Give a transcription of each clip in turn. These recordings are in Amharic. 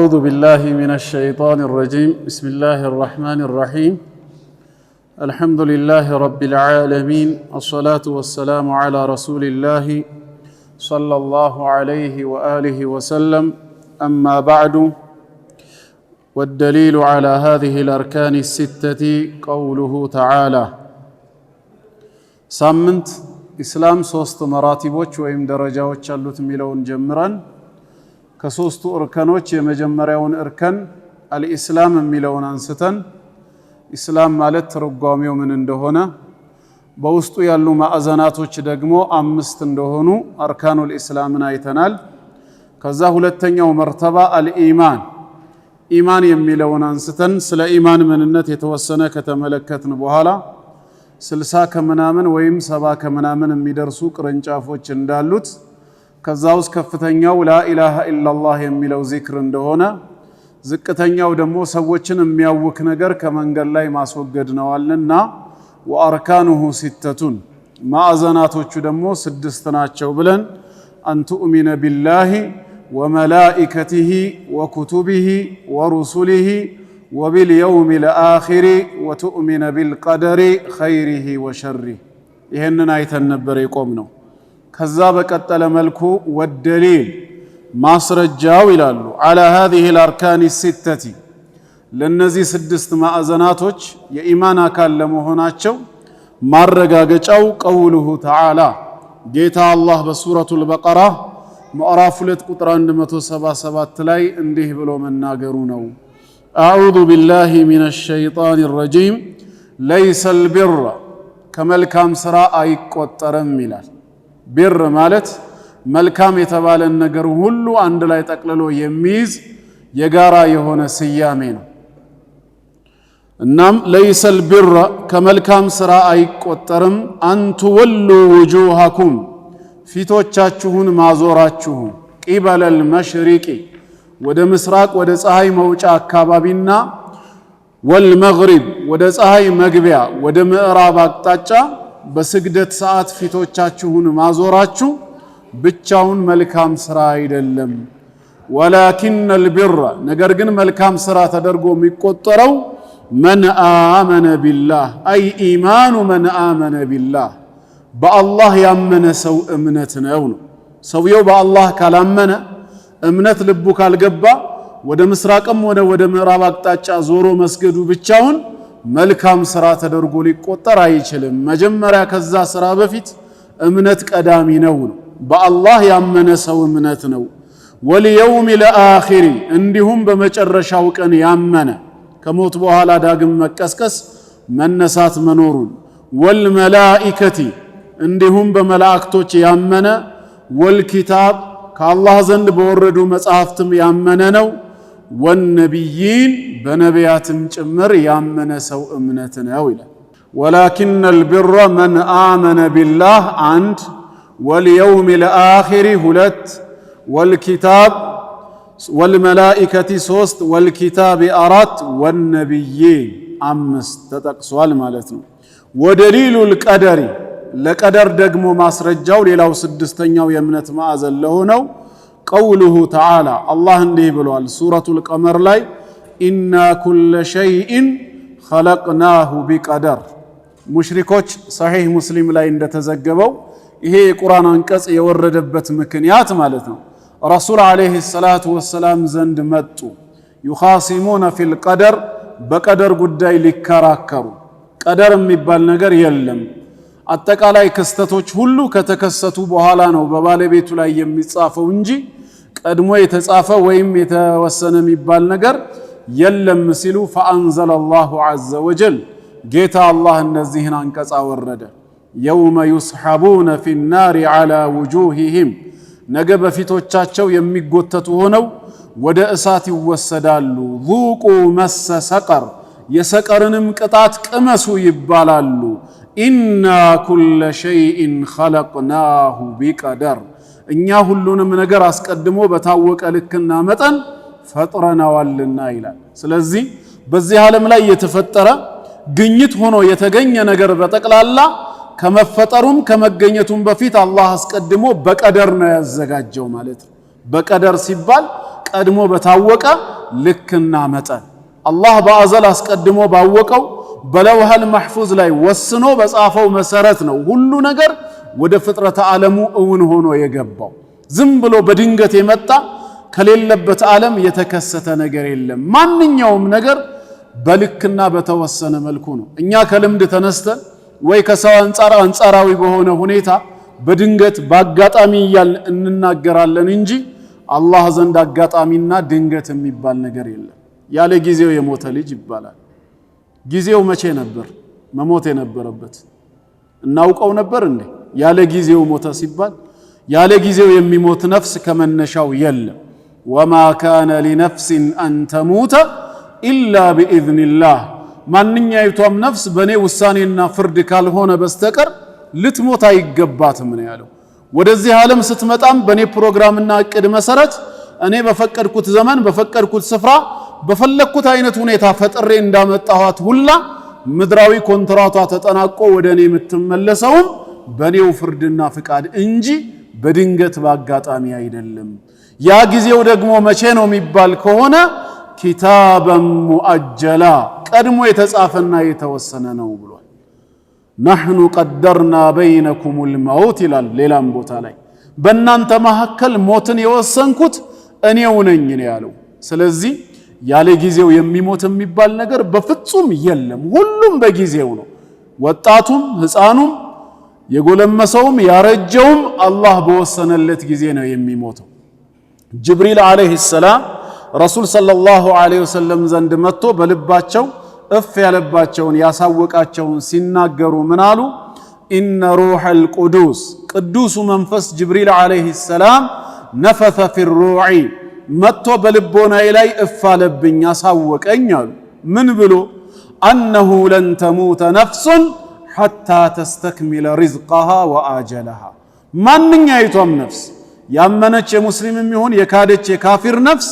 أعوذ بالله من الشيطان الرجيم بسم الله الرحمن الرحيم الحمد لله رب العالمين الصلاة والسلام على رسول الله صلى الله عليه وآله وسلم أما بعد والدليل على هذه الأركان الستة قوله تعالى سامنت إسلام سوست مراتبوش وإم درجاوش اللوت ميلون جمران ከሶስቱ እርከኖች የመጀመሪያውን እርከን አልኢስላም የሚለውን አንስተን ኢስላም ማለት ትርጓሜው ምን እንደሆነ በውስጡ ያሉ ማዕዘናቶች ደግሞ 5 እንደሆኑ አርካኑል ኢስላምን አይተናል። ከዛ ሁለተኛው መርተባ አልኢማን ኢማን የሚለውን አንስተን ስለ ኢማን ምንነት የተወሰነ ከተመለከትን በኋላ 60 ከምናምን ወይም 70 ከምናምን የሚደርሱ ቅርንጫፎች እንዳሉት ከዛው ከፍተኛው ላኢላሃ ኢላላህ የሚለው ዚክር እንደሆነ ዝቅተኛው ደግሞ ሰዎችን የሚያውክ ነገር ከመንገድ ላይ ማስወገድ ነውልና ወአርካኑሁ ሲተቱን ማዕዘናቶቹ ደግሞ 6 ናቸው ብለን አንቱኡሚነ ቢላሂ ወመላኢከቲሂ ወኩቱቢሂ ወሩሱሊሂ ወቢልየውሚል አኺር ወቱኡሚነ ቢልቀደሪ ኸይሪሂ ወሸሪሂ ይሄንን አይተን ነበር የቆምነው። ከዛ በቀጠለ መልኩ ወደሊል ማስረጃው ይላሉ على هذه الاركان السته ለነዚህ 6 ማዕዘናቶች የኢማን አካል ለመሆናቸው ማረጋገጫው ቀውሉሁ ተዓላ ጌታ አላህ በሱረቱል በቀራ ምዕራፍ 2 ቁጥር 177 ላይ እንዲህ ብሎ መናገሩ ነው። አዑዙ ቢላሂ ሚነሽ ሸይጣኒር ረጂም ለይሰ البر ከመልካም ስራ አይቆጠርም ይላል። ቢር ማለት መልካም የተባለን ነገር ሁሉ አንድ ላይ ጠቅልሎ የሚይዝ የጋራ የሆነ ስያሜ ነው። እናም ለይሰ البر ከመልካም ስራ አይቆጠርም አንቱ ወሉ وجوهكم ፊቶቻችሁን ማዞራችሁ ቂበለል መሽሪቂ ወደ ምስራቅ ወደ ፀሐይ መውጫ አካባቢና ወልመግሪብ ወደ ፀሐይ መግቢያ ወደ ምዕራብ አቅጣጫ በስግደት ሰዓት ፊቶቻችሁን ማዞራችሁ ብቻውን መልካም ስራ አይደለም። ወላኪን البر ነገር ግን መልካም ስራ ተደርጎ የሚቆጠረው መን አመነ ቢላህ አይ ኢማኑ መን አመነ ቢላህ በአላህ ያመነ ሰው እምነት ነው። ሰውየው በአላህ ካላመነ እምነት ልቡ ካልገባ ወደ ምስራቅም ወደ ምዕራብ አቅጣጫ ዞሮ መስገዱ ብቻውን መልካም ስራ ተደርጎ ሊቆጠር አይችልም። መጀመሪያ ከዛ ስራ በፊት እምነት ቀዳሚ ነው። በአላህ ያመነ ሰው እምነት ነው። ወልየውሚል አኺር እንዲሁም በመጨረሻው ቀን ያመነ ከሞት በኋላ ዳግም መቀስቀስ መነሳት መኖሩን ወልመላኢከቲ እንዲሁም በመላእክቶች ያመነ ወልኪታብ ከአላህ ዘንድ በወረዱ መጽሐፍትም ያመነ ነው። ወነቢይን በነቢያትም ጭምር ያመነ ሰው እምነት ነው ይላል። ወላኪን البر من آمن بالله አንድ ወልየውሚል አኺር 2 ወልኪታብ ወልመላኢከቲ 3 ወልኪታብ 4 ወነቢይን 5 ተጠቅሷል ማለት ነው። ወደሊሉል ቀደሪ ለቀደር ደግሞ ማስረጃው ሌላው 6ኛው የእምነት ማዕዘን ለሆነው ቀውሉሁ ተዓላ አላህ እንዲህ ብሏል ሱረቱል ቀመር ላይ ኢና ኩለ ሸይኢን ኸለቅናሁ ቢቀደር። ሙሽሪኮች ሰሒህ ሙስሊም ላይ እንደተዘገበው ይሄ የቁርአን አንቀጽ የወረደበት ምክንያት ማለት ነው ረሱል አለይሂ ሰላቱ ወሰላም ዘንድ መጡ። ዩኻሲሙነ ፊል ቀደር በቀደር ጉዳይ ሊከራከሩ ቀደር የሚባል ነገር የለም። አጠቃላይ ክስተቶች ሁሉ ከተከሰቱ በኋላ ነው በባለቤቱ ላይ የሚጻፈው እንጂ ቀድሞ የተጻፈ ወይም የተወሰነ የሚባል ነገር የለም ሲሉ فأنزل الله عز وجل ጌታ አላህ እነዚህን አንቀጽ አወረደ። يوم يسحبون في النار على وجوههم ነገ በፊቶቻቸው የሚጎተቱ ሆነው ወደ እሳት ይወሰዳሉ። ذوقوا مس سقر የሰቀርንም ቅጣት ቅመሱ ይባላሉ። ኢና ኩለ ሸይኢን ኸለቅናሁ ቢቀደር እኛ ሁሉንም ነገር አስቀድሞ በታወቀ ልክና መጠን ፈጥረናዋልና ይላል። ስለዚህ በዚህ ዓለም ላይ የተፈጠረ ግኝት ሆኖ የተገኘ ነገር በጠቅላላ ከመፈጠሩም ከመገኘቱም በፊት አላህ አስቀድሞ በቀደር ነው ያዘጋጀው ማለት ነው። በቀደር ሲባል ቀድሞ በታወቀ ልክና መጠን አላህ በአዘል አስቀድሞ ባወቀው በለውሃል መሕፉዝ ላይ ወስኖ በጻፈው መሰረት ነው ሁሉ ነገር ወደ ፍጥረተ ዓለሙ እውን ሆኖ የገባው። ዝም ብሎ በድንገት የመጣ ከሌለበት ዓለም የተከሰተ ነገር የለም። ማንኛውም ነገር በልክና በተወሰነ መልኩ ነው። እኛ ከልምድ ተነስተን ወይ ከሰው አንጻራዊ በሆነ ሁኔታ በድንገት በአጋጣሚ እያልን እንናገራለን እንጂ አላህ ዘንድ አጋጣሚና ድንገት የሚባል ነገር የለም። ያለ ጊዜው የሞተ ልጅ ይባላል። ጊዜው መቼ ነበር መሞት የነበረበት? እናውቀው ነበር እንዴ? ያለ ጊዜው ሞተ ሲባል ያለ ጊዜው የሚሞት ነፍስ ከመነሻው የለም። ወማ ካነ ሊነፍሲን አን ተሙተ ኢላ ቢኢዝኒላህ ማንኛይቷም ነፍስ በኔ ውሳኔና ፍርድ ካልሆነ በስተቀር ልትሞት አይገባትም ነው ያለው። ወደዚህ ዓለም ስትመጣም በኔ ፕሮግራምና እቅድ መሰረት እኔ በፈቀድኩት ዘመን በፈቀድኩት ስፍራ በፈለኩት አይነት ሁኔታ ፈጥሬ እንዳመጣኋት ሁላ ምድራዊ ኮንትራቷ ተጠናቆ ወደ እኔ የምትመለሰውም በኔው ፍርድና ፍቃድ እንጂ በድንገት በአጋጣሚ አይደለም። ያ ጊዜው ደግሞ መቼ ነው የሚባል ከሆነ ኪታበን ሙአጀላ ቀድሞ የተጻፈና የተወሰነ ነው ብሏል። ነሕኑ ቀደርና በይነኩሙል መውት ይላል ሌላም ቦታ ላይ በእናንተ መካከል ሞትን የወሰንኩት እኔው ነኝ ነው ያለው። ስለዚህ ያለ ጊዜው የሚሞት የሚባል ነገር በፍጹም የለም። ሁሉም በጊዜው ነው። ወጣቱም ሕፃኑም የጎለመሰውም ያረጀውም አላህ በወሰነለት ጊዜ ነው የሚሞተው። ጅብሪል ዓለይሂ ሰላም ረሱል ሰለላሁ ዐለይሂ ወሰለም ዘንድ መጥቶ በልባቸው እፍ ያለባቸውን ያሳወቃቸውን ሲናገሩ ምን አሉ? ኢነ ሩሐል ቁዱስ ቅዱሱ መንፈስ ጅብሪል ዓለይሂ ሰላም ነፈተ ፊ ሩዒ መጥቶ በልቦናዬ ላይ እፍ አለብኝ ያሳወቀኝ አሉ። ምን ብሎ? አነሁ ለን ተሙተ ነፍሱን ሐታ ተስተክሚለ ሪዝቀሃ ወአጀለሃ ማንኛይቷም ነፍስ ያመነች የሙስሊምም ይሁን የካደች የካፊር ነፍስ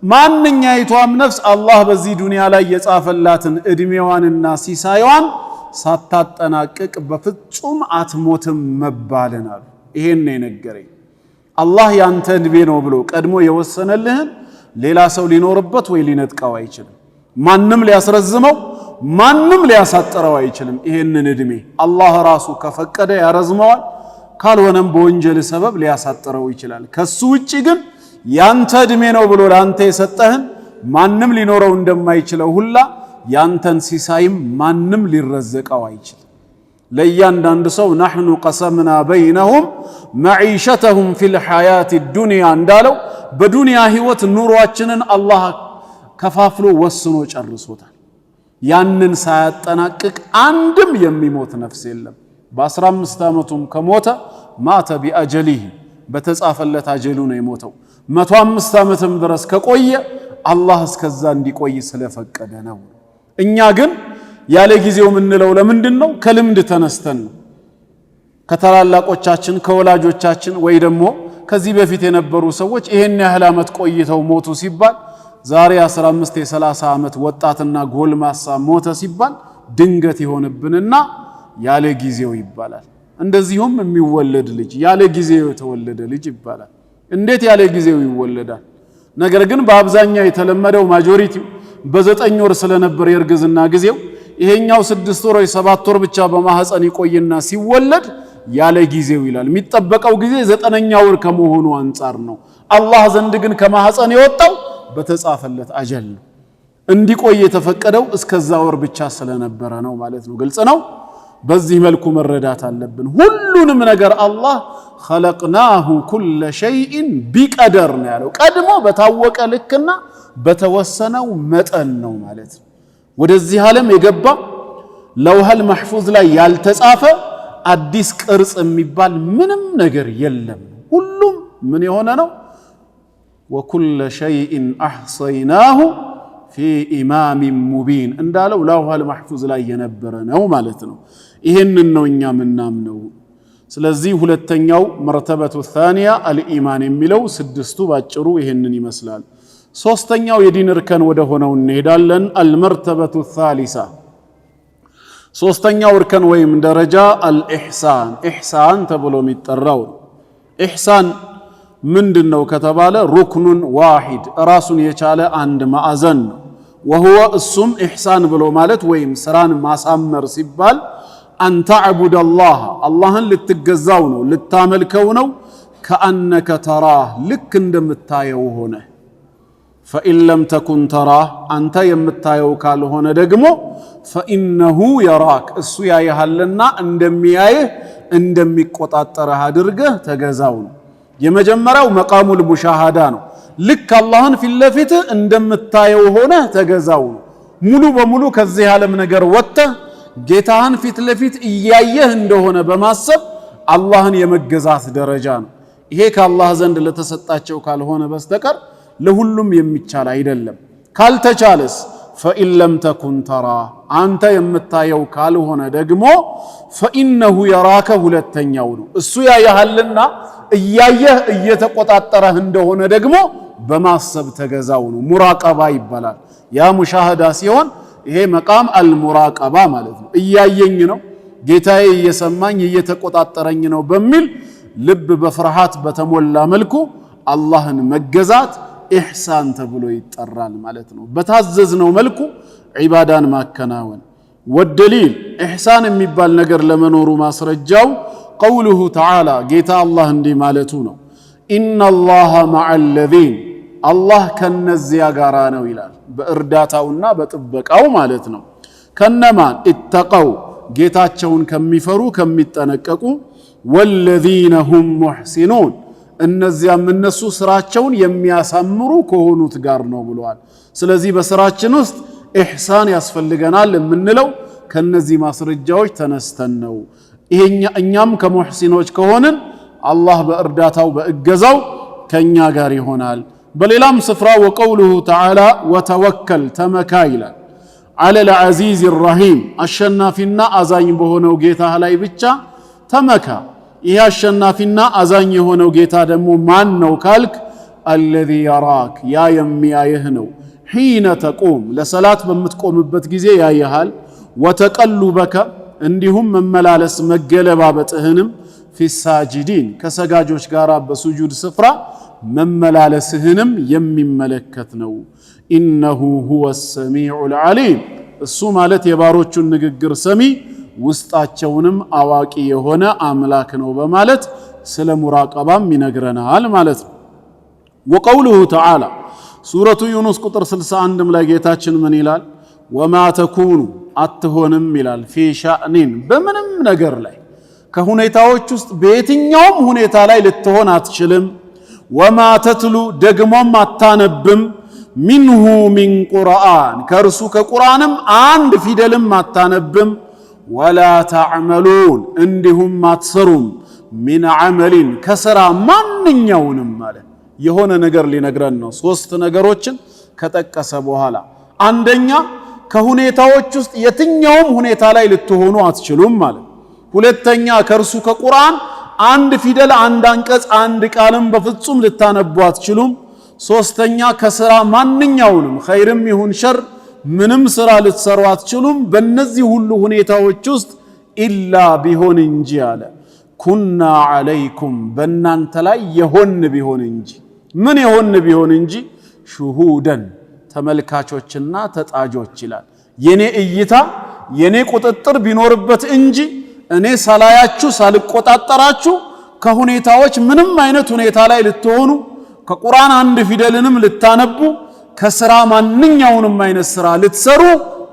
ማንኛይቷም ነፍስ አላህ በዚህ ዱንያ ላይ የጻፈላትን እድሜዋንና ሲሳይዋን ሳታጠናቅቅ በፍጹም አትሞትም መባልን አሉ። ይሄን ነው የነገረኝ። አላህ ያንተ እድሜ ነው ብሎ ቀድሞ የወሰነልህን ሌላ ሰው ሊኖርበት ወይ ሊነጥቀው አይችልም። ማንም ሊያስረዝመው ማንም ሊያሳጥረው አይችልም። ይሄንን እድሜ አላህ ራሱ ከፈቀደ ያረዝመዋል፣ ካልሆነም በወንጀል ሰበብ ሊያሳጥረው ይችላል። ከሱ ውጪ ግን ያንተ እድሜ ነው ብሎ ላንተ የሰጠህን ማንም ሊኖረው እንደማይችለው ሁላ ያንተን ሲሳይም ማንም ሊረዘቀው አይችልም። ለእያንዳንዱ ሰው ነሕኑ ቀሰምና በይነሁም መዒሸተሁም ፊል ሐያት ዱንያ እንዳለው በዱንያ ህይወት ኑሯችንን አላህ ከፋፍሎ ወስኖ ጨርሶታል። ያንን ሳያጠናቅቅ አንድም የሚሞት ነፍስ የለም። በ15 ዓመቱም ከሞተ ማተ ቢአጀሊህ በተጻፈለት አጀሉ ነው የሞተው። 105 ዓመትም ድረስ ከቆየ አላህ እስከዛ እንዲቆይ ስለፈቀደ ነው። እኛ ግን ያለ ጊዜው የምንለው ለምንድን ነው? ከልምድ ተነስተን ነው። ከተላላቆቻችን ከወላጆቻችን ወይ ደግሞ ከዚህ በፊት የነበሩ ሰዎች ይሄን ያህል ዓመት ቆይተው ሞቱ ሲባል ዛሬ 15 የ30 ዓመት ወጣትና ጎልማሳ ሞተ ሲባል ድንገት ይሆንብንና ያለ ጊዜው ይባላል። እንደዚሁም የሚወለድ ልጅ ያለ ጊዜው የተወለደ ልጅ ይባላል። እንዴት ያለ ጊዜው ይወለዳል? ነገር ግን በአብዛኛው የተለመደው ማጆሪቲው በ9 ወር ስለነበር የእርግዝና ጊዜው ይሄኛው 6 ወር ወይ 7 ወር ብቻ በማህፀን ይቆይና ሲወለድ ያለ ጊዜው ይላል። የሚጠበቀው ጊዜ 9ኛ ወር ከመሆኑ አንፃር ነው። አላህ ዘንድ ግን ከማህፀን የወጣው በተጻፈለት አጀል ነው። እንዲቆይ የተፈቀደው እስከዛ ወር ብቻ ስለነበረ ነው ማለት ነው። ግልጽ ነው። በዚህ መልኩ መረዳት አለብን። ሁሉንም ነገር አላህ خلقناه كل شيء بقدر ነው ያለው። ቀድሞ በታወቀ ልክና በተወሰነው መጠን ነው ማለት ነው። ወደዚህ ዓለም የገባ ለውሃል መሕፉዝ ላይ ያልተጻፈ አዲስ ቅርጽ የሚባል ምንም ነገር የለም። ሁሉም ምን የሆነ ነው? وكل شيء احصيناه في امام مبين እንዳለው ለውሃል መሕፉዝ ላይ የነበረ ነው ማለት ነው። ይሄንን ነው እኛ ምናምነው። ስለዚህ ሁለተኛው መርተበቱ الثانية الإيمان የሚለው ስድስቱ ባጭሩ ይሄንን ይመስላል። ሶስተኛው የዲን እርከን ወደ ሆነው እንሄዳለን። المرتبة الثالثة ሶስተኛው እርከን ወይም ደረጃ الإحسان ኢሕሳን ተብሎ የሚጠራው ኢሕሳን ምንድነው ከተባለ ሩክኑን ዋሂድ ራሱን የቻለ አንድ ማዕዘን ነው። وهو እሱም ኢህሳን ብሎ ማለት ወይም ስራን ማሳመር ሲባል አን ተዕቡድ አላህን ልትገዛው ነው ልታመልከው ነው ከአነከ ተራህ ልክ እንደምታየው ሆነ فإن لم تكن تراه أنت يمتايو كالهون دقمو فإنه يراك እሱ ያይሃልና እንደሚያይህ እንደሚቆጣጠረህ አድርገህ ተገዛው የመጀመሪያው መቃሙል ሙሻሃዳ ነው ልክ አላህን ፊት ለፊት እንደምታየው ሆነ ተገዛው ሙሉ በሙሉ ከዚህ ዓለም ነገር ወጥተህ ጌታህን ፊት ለፊት እያየህ እንደሆነ በማሰብ አላህን የመገዛት ደረጃ ነው ይሄ ከአላህ ዘንድ ለተሰጣቸው ካልሆነ በስተቀር ለሁሉም የሚቻል አይደለም ካልተቻለስ فإن لم تكن ترى أنت يمتايو ካልሆነ ደግሞ فإنه يراك ሁለተኛው ነው እሱ ያያልና እያየህ እየተቆጣጠረህ እንደሆነ ደግሞ በማሰብ ተገዛው ነው ሙራቀባ ይባላል ያ ሙሻሃዳ ሲሆን ይሄ መቃም አልሙራቀባ ማለት ነው እያየኝ ነው ጌታዬ እየሰማኝ እየተቆጣጠረኝ ነው በሚል ልብ በፍርሃት በተሞላ መልኩ አላህን መገዛት ኢህሳን ተብሎ ይጠራል ማለት ነው በታዘዝነው መልኩ ዒባዳን ማከናወን ወደሊል ኢህሳን የሚባል ነገር ለመኖሩ ማስረጃው قوله تعالى ጌታ አላህ እንዲህ ማለቱ ነው ኢነላሃ መዐል ለዚን አላህ ከነዚያ ጋራ ነው ይላል በእርዳታውና በጥበቃው ማለት ነው ከነማን ኢተቀው ጌታቸውን ከሚፈሩ ከሚጠነቀቁ ወለዚነ ሁም ሙሕሲኑን እነዚያም እነሱ ስራቸውን የሚያሳምሩ ከሆኑት ጋር ነው ብለዋል ስለዚህ በስራችን ውስጥ ኢህሳን ያስፈልገናል የምንለው ከነዚህ ማስረጃዎች ተነስተን ነው እኛም ከሙሕሲኖች ከሆንን አላህ በእርዳታው በእገዛው ከኛ ጋር ይሆናል በሌላም ስፍራ ወቀውሉሁ ተዓላ ወተወከል ተመካ ይላል على العزيز الرحيم አሸናፊና አዛኝ በሆነው ጌታ ላይ ብቻ ተመካ ይህ አሸናፊና አዛኝ የሆነው ጌታ ደግሞ ማን ነው ካልክ الذي يراك ያ የሚያይህ ነው حين تقوم ለሰላት በምትቆምበት ጊዜ ያይሃል وتقلبك እንዲሁም መመላለስ መገለባበጥህንም في الساجدين ከሰጋጆች ጋር በሱጁድ ስፍራ መመላለስህንም የሚመለከት ነው إنه هو السميع العليم እሱ ማለት የባሮቹን ንግግር ሰሚ ውስጣቸውንም አዋቂ የሆነ አምላክ ነው በማለት ስለ ሙራቀባም ይነግረናል ማለት ነው وقوله تعالى ሱረቱ ዩኑስ ቁጥር 61 ላይ ጌታችን ምን ይላል وما تكون አትሆንም ይላል في شأن በምንም ነገር ላይ ከሁኔታዎች ውስጥ በየትኛውም ሁኔታ ላይ ልትሆን አትችልም وما تتلو ደግሞም አታነብም منه من قرآن ከርሱ ከቁርአንም አንድ ፊደልም አታነብም ولا تعملون እንዲሁም አትሰሩም من عمل ከስራ ማንኛውንም ማለት የሆነ ነገር ሊነግረን ነው ሶስት ነገሮችን ከጠቀሰ በኋላ አንደኛ ከሁኔታዎች ውስጥ የትኛውም ሁኔታ ላይ ልትሆኑ አትችሉም ማለት ሁለተኛ ከርሱ ከቁርአን አንድ ፊደል አንድ አንቀጽ አንድ ቃልም በፍጹም ልታነቡ አትችሉም ሶስተኛ ከስራ ማንኛውንም ኸይርም ይሁን ሸር ምንም ስራ ልትሰሩ አትችሉም በእነዚህ ሁሉ ሁኔታዎች ውስጥ ኢላ ቢሆን እንጂ አለ ኩና ዐለይኩም በእናንተ ላይ የሆን ቢሆን እንጂ ምን የሆን ቢሆን እንጂ ሹሁደን ተመልካቾችና ተጣጆች ይላል የኔ እይታ የኔ ቁጥጥር ቢኖርበት እንጂ እኔ ሳላያችሁ ሳልቆጣጠራችሁ ከሁኔታዎች ምንም አይነት ሁኔታ ላይ ልትሆኑ ከቁርአን አንድ ፊደልንም ልታነቡ ከስራ ማንኛውንም አይነት ስራ ልትሰሩ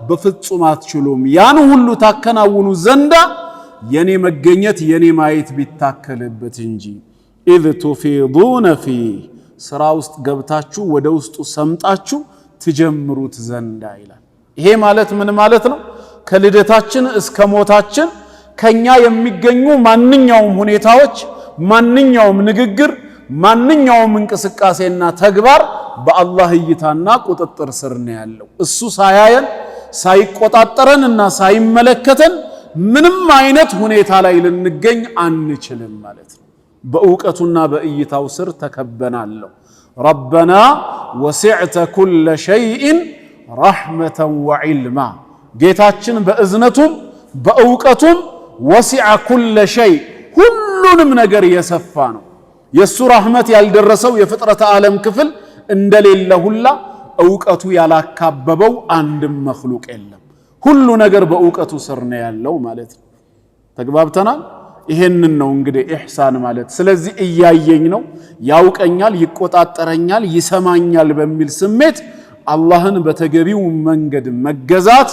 በፍጹም አትችሉም ያን ሁሉ ታከናውኑ ዘንዳ የኔ መገኘት የኔ ማየት ቢታከልበት እንጂ إذ تفيضون فيه ስራ ውስጥ ገብታችሁ ወደ ውስጡ ሰምጣችሁ ትጀምሩት ዘንዳ ይላል ይሄ ማለት ምን ማለት ነው ከልደታችን እስከ ሞታችን ከኛ የሚገኙ ማንኛውም ሁኔታዎች ማንኛውም ንግግር ማንኛውም እንቅስቃሴና ተግባር በአላህ እይታና ቁጥጥር ስር ነው ያለው እሱ ሳያየን ሳይቆጣጠረንና ሳይመለከተን ምንም አይነት ሁኔታ ላይ ልንገኝ አንችልም ማለት ነው በእውቀቱና በእይታው ስር ተከበናል ረበና ወሲዕተ ኩለ ሸይእን ረሕመተን ወዕልማ ጌታችን በእዝነቱም በእውቀቱም ወሲዐ ኩለ ሸይ ሁሉንም ነገር የሰፋ ነው የሱ ረህመት ያልደረሰው የፍጥረት ዓለም ክፍል እንደሌለ ሁላ ዕውቀቱ ያላካበበው አንድም መኽሉቅ የለም። ሁሉ ነገር በዕውቀቱ ስር ነው ያለው ማለት ነው። ተግባብተናል? ይሄንን ነው እንግዲህ ኢሕሳን ማለት። ስለዚህ እያየኝ ነው፣ ያውቀኛል፣ ይቆጣጠረኛል፣ ይሰማኛል በሚል ስሜት አላህን በተገቢው መንገድ መገዛት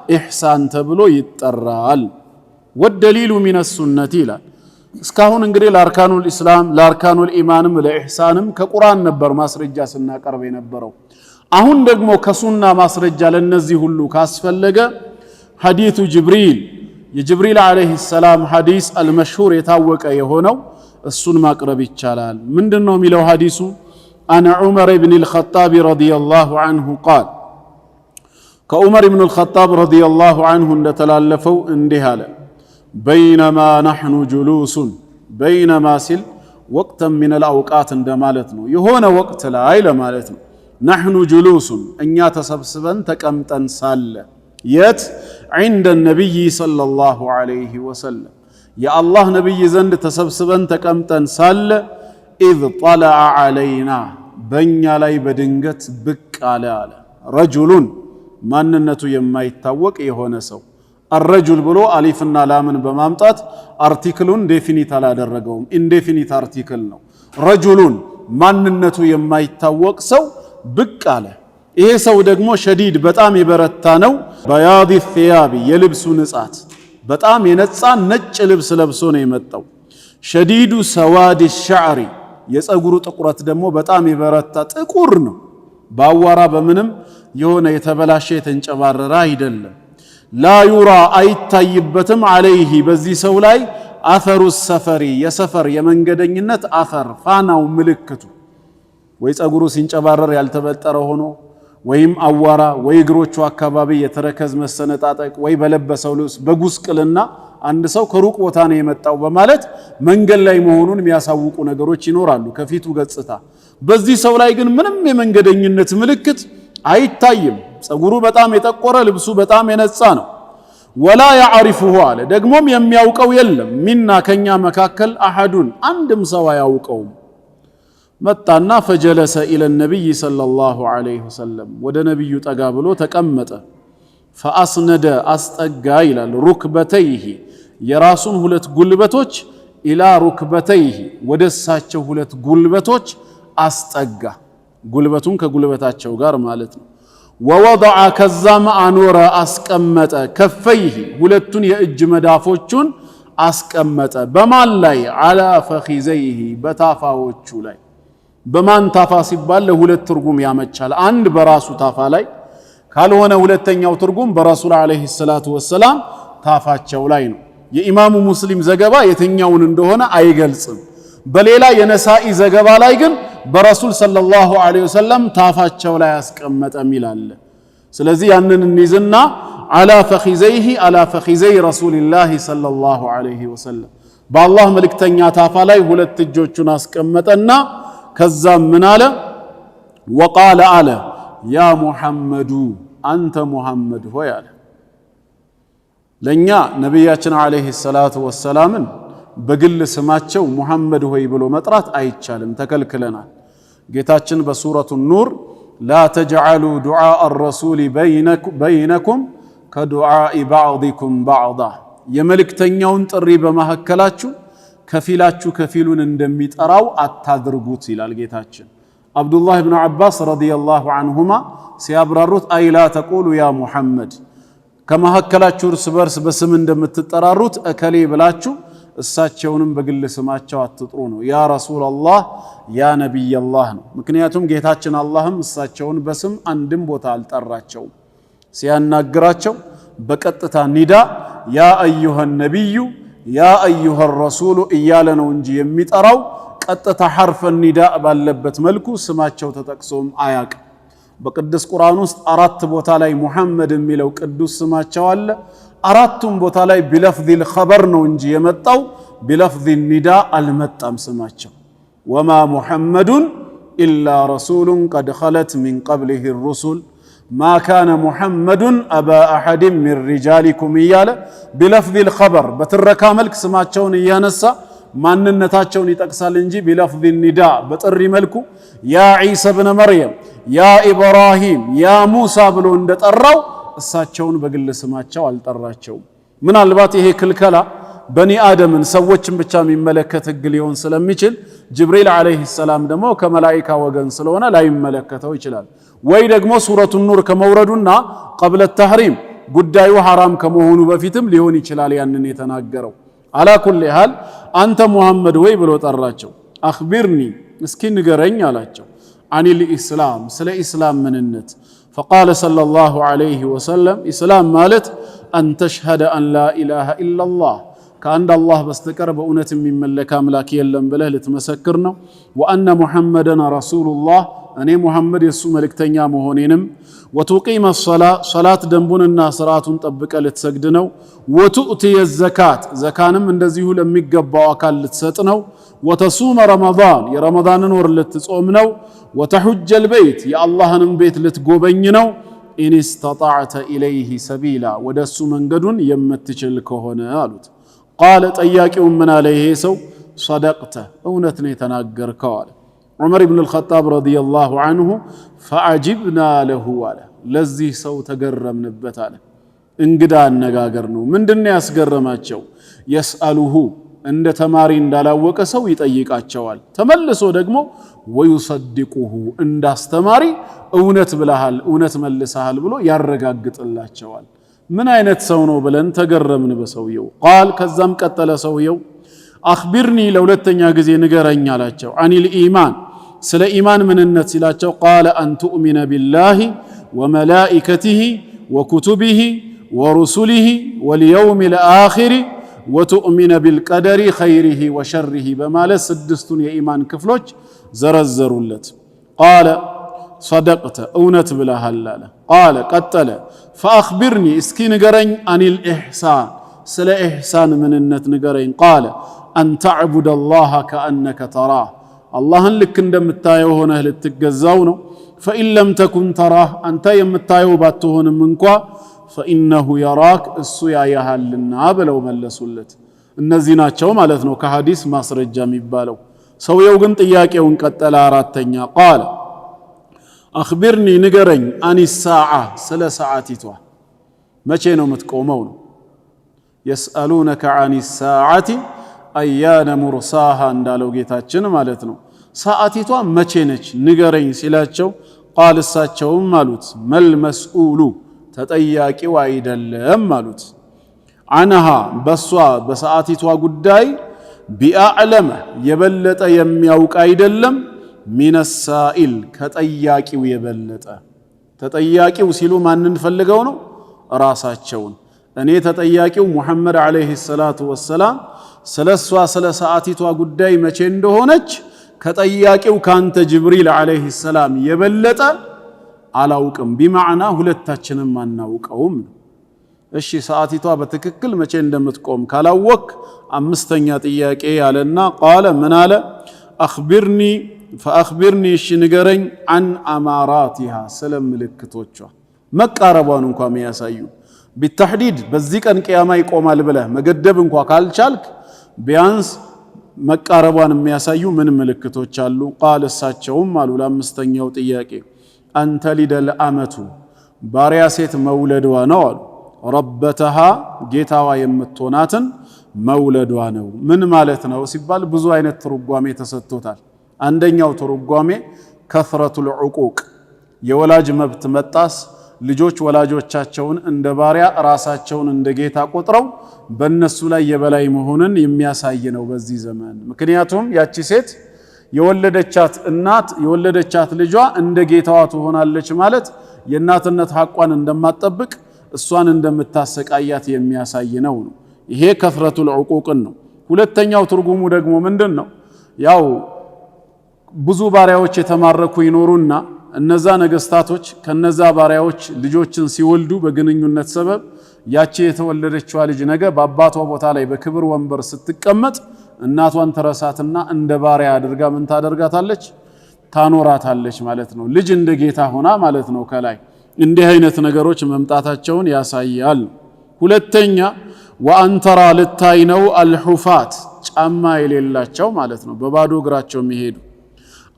ኢሕሳን ተብሎ ይጠራል። ወደሊሉ ሚነ ሱነቲ ይላል። እስካሁን እንግዲህ ለአርካኑል ኢስላም ለአርካኑል ኢማንም ለኢሕሳንም ከቁርአን ነበር ማስረጃ ስናቀርብ የነበረው። አሁን ደግሞ ከሱና ማስረጃ ለነዚህ ሁሉ ካስፈለገ ሐዲሱ ጅብሪል የጅብሪል ዓለይሂ ሰላም ሐዲስ አልመሽሁር የታወቀ የሆነው እሱን ማቅረብ ይቻላል። ምንድነው የሚለው ሐዲሱ? አን ዑመር ብን አልኸጣብ ረዲየላሁ ዐንሁ ቃል ከዑመር ብን አልኸጣብ ረዲየላሁ ዐንሁ እንደተላለፈው እንዲህ አለ። በይነማ ነሕኑ ጁሉሱን፣ በይነማ ሲል ወቅተን ሚነል አውቃት እንደማለት ነው። የሆነ ወቅት ላይ ለማለት ነው። ነሕኑ ጁሉሱን እኛ ተሰብስበን ተቀምጠን ሳለ የት? ዒንደ ነቢይ ሰለላሁ ዐለይሂ ወሰለም የአላህ ነቢይ ዘንድ ተሰብስበን ተቀምጠን ሳለ ኢዝ ጠለዐ ዐለይና በእኛ ላይ በድንገት ብቅ አለ አለ። ረጁሉን ማንነቱ የማይታወቅ የሆነ ሰው። አረጁል ብሎ አሊፍና ላምን በማምጣት አርቲክሉን ዴፊኒት አላደረገውም፣ ኢንዴፊኒት አርቲክል ነው። ረጁሉን ማንነቱ የማይታወቅ ሰው ብቅ አለ። ይሄ ሰው ደግሞ ሸዲድ በጣም የበረታ ነው። በያዲ ثያቢ የልብሱ ንጻት በጣም የነጻ ነጭ ልብስ ለብሶ ነው የመጣው። ሸዲዱ ሰዋድ ሸዕሪ የፀጉሩ ጥቁረት ደግሞ በጣም የበረታ ጥቁር ነው። በአዋራ በምንም የሆነ የተበላሸ የተንጨባረረ አይደለም። ላ ዩራ አይታይበትም ዐለይሂ በዚህ ሰው ላይ አፈሩ ሰፈሪ የሰፈር የመንገደኝነት አፈር ፋናው ምልክቱ ወይ ፀጉሩ ሲንጨባረር ያልተበጠረ ሆኖ ወይም አዋራ ወይ እግሮቹ አካባቢ የተረከዝ መሰነጣጠቅ ወይ በለበሰው ልብስ በጉስቅልና አንድ ሰው ከሩቅ ቦታ ነው የመጣው በማለት መንገድ ላይ መሆኑን የሚያሳውቁ ነገሮች ይኖራሉ ከፊቱ ገጽታ። በዚህ ሰው ላይ ግን ምንም የመንገደኝነት ምልክት አይታይም። ፀጉሩ በጣም የጠቆረ ልብሱ በጣም የነጻ ነው። ወላ ያዕሪፉሁ አለ ደግሞም የሚያውቀው የለም። ሚና ከኛ መካከል አሐዱን አንድም ሰው አያውቀውም። መጣና ፈጀለሰ ኢለ ነቢይ ሰለላሁ ዐለይሂ ወሰለም ወደ ነቢዩ ጠጋ ብሎ ተቀመጠ። ፈአስነደ አስጠጋ ይላል ሩክበተይሂ የራሱን ሁለት ጉልበቶች ኢላ ሩክበተይሂ ወደ እሳቸው ሁለት ጉልበቶች አስጠጋ፣ ጉልበቱን ከጉልበታቸው ጋር ማለት ነው። ወወضዐ ከዛም አኖረ አስቀመጠ፣ ከፈይሂ ሁለቱን የእጅ መዳፎቹን አስቀመጠ። በማን ላይ? ዐላ ፈኺዘይሂ በታፋዎቹ ላይ። በማን ታፋ ሲባል ለሁለት ትርጉም ያመቻል። አንድ በራሱ ታፋ ላይ ካልሆነ ሁለተኛው ትርጉም በረሱል ዓለይሂ ሰላቱ ወሰላም ታፋቸው ላይ ነው። የኢማሙ ሙስሊም ዘገባ የትኛውን እንደሆነ አይገልጽም። በሌላ የነሳኢ ዘገባ ላይ ግን በረሱል ሰለላሁ ዐለይሂ ወሰለም ታፋቸው ላይ ያስቀመጠ ሚላል። ስለዚህ ያንን እንይዝና ዐላ ፈኺዘይሂ ዐላ ፈኺዘይ ረሱልላሂ ሰለላሁ ዐለይሂ ወሰለም በአላህ መልእክተኛ ታፋ ላይ ሁለት እጆቹን አስቀመጠና ከዛ ምን አለ? ወቃለ አለ ያ ሙሐመዱ አንተ ሙሐመድ ሆይ አለ። ለኛ ነቢያችን ዐለይሂ ሰላቱ ወሰላምን በግል ስማቸው ሙሐመድ ሆይ ብሎ መጥራት አይቻልም፣ ተከልክለናል። ጌታችን በሱረቱ ኑር ላ ተጅዐሉ ዱዓአ አረሱሊ በይነኩም ከዱዓኢ ባዕዲኩም ባዕዳ የመልእክተኛውን ጥሪ በማከላችሁ ከፊላችሁ ከፊሉን እንደሚጠራው አታድርጉት ይላል ጌታችን። አብዱላህ ብን አባስ ረዲየላሁ ዐንሁማ ሲያብራሩት አይ ላ ተቁሉ ያ ሙሐመድ ከመካከላችሁ እርስ በርስ በስም እንደምትጠራሩት እከሌ ብላችሁ እሳቸውንም በግል ስማቸው አትጥሩ ነው። ያ ረሱላላህ ያ ነቢይላህ ነው። ምክንያቱም ጌታችን አላህም እሳቸውን በስም አንድም ቦታ አልጠራቸውም። ሲያናግራቸው በቀጥታ ኒዳ ያ አዩሃ ነቢዩ ያ አዩሃ ረሱሉ እያለ ነው እንጂ የሚጠራው ቀጥታ ሐርፈ ኒዳ ባለበት መልኩ ስማቸው ተጠቅሶም አያውቅም። በቅዱስ ቁርአን ውስጥ 4 ቦታ ላይ ሙሐመድ የሚለው ቅዱስ ስማቸው አለ። 4ቱም ቦታ ላይ ቢለፍዚል ኸበር ነው እንጂ የመጣው ቢለፍዚል ኒዳ አልመጣም ስማቸው። ወማ ሙሐመዱን ኢላ ረሱሉን ቀድ ኸለት ሚን ቀብሊሂ ሩሱል ማ ካነ ሙሐመዱን አባ አሐድ ሚን ሪጃሊኩም እያለ ቢለፍዚል ኸበር በትረካ መልክ ስማቸውን እያነሳ ማንነታቸውን ይጠቅሳል እንጂ ቢለፍዝ ኒዳ በጥሪ መልኩ ያ ዒሳ ኢብነ መርየም ያ ኢብራሂም ያ ሙሳ ብሎ እንደጠራው እሳቸውን በግል ስማቸው አልጠራቸውም። ምናልባት ይሄ ክልከላ በኒ አደምን ሰዎችን ብቻ የሚመለከት ህግ ሊሆን ስለሚችል ጅብሪል አለይሂ ሰላም ደግሞ ከመላእክት ወገን ስለሆነ ላይመለከተው ይችላል። ወይ ደግሞ ሱረቱ ኑር ከመውረዱና ቀብለ ተህሪም ጉዳዩ ሐራም ከመሆኑ በፊትም ሊሆን ይችላል ያንን የተናገረው። አላ ኩሊ ሃል አንተ ሙሐመድ ወይ ብሎ ጠራቸው። አኽቢርኒ እስኪ ንገረኝ አላቸው። አኒል ኢስላም ስለ ኢስላም ምንነት فقال صلى الله عليه وسلم إسلام مالت أن تشهد أن لا إله إلا الله كأن الله بستكر بأونة من ملك أملاك يلم بله لتمسكرنا وأن محمدا رسول الله أني محمد يسو ملك تنيا مهونينم وتقيم الصلاة صلاة دنبون الناس رات طبق لتسجدنو وتؤتي الزكاة زكاة من دزيه لم يقبع وكال لتستنو وتصوم رمضان يا رمضان نور لتصومنو وتحج البيت يا الله نبيت لتقوبينو إن استطعت إليه سبيلا ودسو من قدن يمتشل كهنا قالت قالت أياك من عليه سو صدقت أونتني تناقر قال عمر بن الخطاب رضي الله عنه فعجبنا له على لذي سو تقرم نبتاله انقدا النقاقرنو من دنيا اسقرماتشو يسأله عند تمارين دالاوك سو يطيقاتشوال تملسو دقمو ويصدقه عند استماري اونت بلاحال اونت ملسحال بلو يارقاقط اللاتشوال من አይነት ሰው ነው ብለን ተገረምን በሰውየው قال ከዛም ቀጠለ ሰውየው አኽቢርኒ ለሁለተኛ ጊዜ ንገረኝ አላቸው አኒል ኢማን ስለ ኢማን ምንነት ሲላቸው قال ان تؤمن بالله وملائكته وكتبه ورسله واليوم الآخر وتؤمن بالقدر خيره وشره بمالت سدستون የኢማን ክፍሎች ዘረዘሩለት قال صدقت اونت بلاحال قال قتل فاخبرني اسكي نغرين عن الاحسان سل احسان مننت نغرين قال ان تعبد الله كانك تراه الله لك እንደምታየው ሆነህ ልትገዛው ነው فان لم تكن تراه انت የምታየው ባትሆንም እንኳን فانه يراك እሱ ያያልና ብለው መለሱለት። እነዚህ ናቸው ማለት ነው ከሐዲስ ማስረጃ የሚባለው። ሰውየው ግን ጥያቄውን ቀጠለ አራተኛ قال أخبرني نقرن عن الساعة سلا ساعتها مچه نو متقومو يسألونك عن الساعة أيان مرساها اندالو ጌታችን ማለት ነው ساعتها مچه ነች ንገረኝ ሲላቸው قال እሳቸውም አሉት መል መስኡሉ ተጠያቂው አይደለም አሉት عنها በሷ በሰዓቲቷ ጉዳይ ቢአዕለመ የበለጠ የሚያውቅ አይደለም ሚን السائل ከጠያቂው የበለጠ ተጠያቂው ሲሉ ማንን ፈልገው ነው ራሳቸውን እኔ ተጠያቂው ሙሐመድ አለይሂ ሰላቱ ወሰላም ስለሷ ስለ ሰዓቲቷ ጉዳይ መቼ እንደሆነች ከጠያቂው ካንተ ጅብሪል አለይሂ ሰላም የበለጠ አላውቅም ቢማዕና ሁለታችንም አናውቀውም። እሺ ሰዓቲቷ በትክክል መቼ እንደምትቆም ካላወቅ አምስተኛ ጥያቄ ያለና قال ምን አለ فأخبرني شنقرين عن أماراتها سلم ملكتوچا مقاربان እንኳን የሚያሳዩ بالتحديد በዚህ ቀን ቂያማ ይቆማል ብለህ መገደብ እንኳን ካልቻልክ ቢያንስ መቃረቧን የሚያሳዩ ምን ምልክቶች አሉ? قال እሳቸውም አሉ ለአምስተኛው ጥያቄ አንተ ሊደል አመቱ ባሪያ ሴት መውለዷ ነው አሉ። ረበተሃ ጌታዋ የምትሆናትን መውለዷ ነው። ምን ማለት ነው ሲባል ብዙ አይነት ትርጓሜ ተሰጥቶታል። አንደኛው ትርጓሜ ከፍረቱል ዑቁቅ የወላጅ መብት መጣስ ልጆች ወላጆቻቸውን እንደ ባሪያ ራሳቸውን እንደ ጌታ ቆጥረው በእነሱ ላይ የበላይ መሆንን የሚያሳይ ነው በዚህ ዘመን። ምክንያቱም ያቺ ሴት የወለደቻት እናት የወለደቻት ልጇ እንደ ጌታዋ ትሆናለች ማለት የእናትነት ሐቋን እንደማትጠብቅ እሷን እንደምታሰቃያት የሚያሳይ ነው። ይሄ ከፍረቱል ዑቁቅን ነው። ሁለተኛው ትርጉሙ ደግሞ ምንድነው? ያው ብዙ ባሪያዎች የተማረኩ ይኖሩና እነዛ ነገስታቶች ከነዛ ባሪያዎች ልጆችን ሲወልዱ በግንኙነት ሰበብ ያቺ የተወለደችዋ ልጅ ነገ በአባቷ ቦታ ላይ በክብር ወንበር ስትቀመጥ እናቷን ተረሳትና እንደ ባሪያ አድርጋ ምን ታደርጋታለች? ታኖራታለች ማለት ነው። ልጅ እንደ ጌታ ሆና ማለት ነው። ከላይ እንዲህ አይነት ነገሮች መምጣታቸውን ያሳያል። ሁለተኛ ወአንተራ ልታይ ነው አልሁፋት ጫማ የሌላቸው ማለት ነው በባዶ እግራቸው የሚሄዱ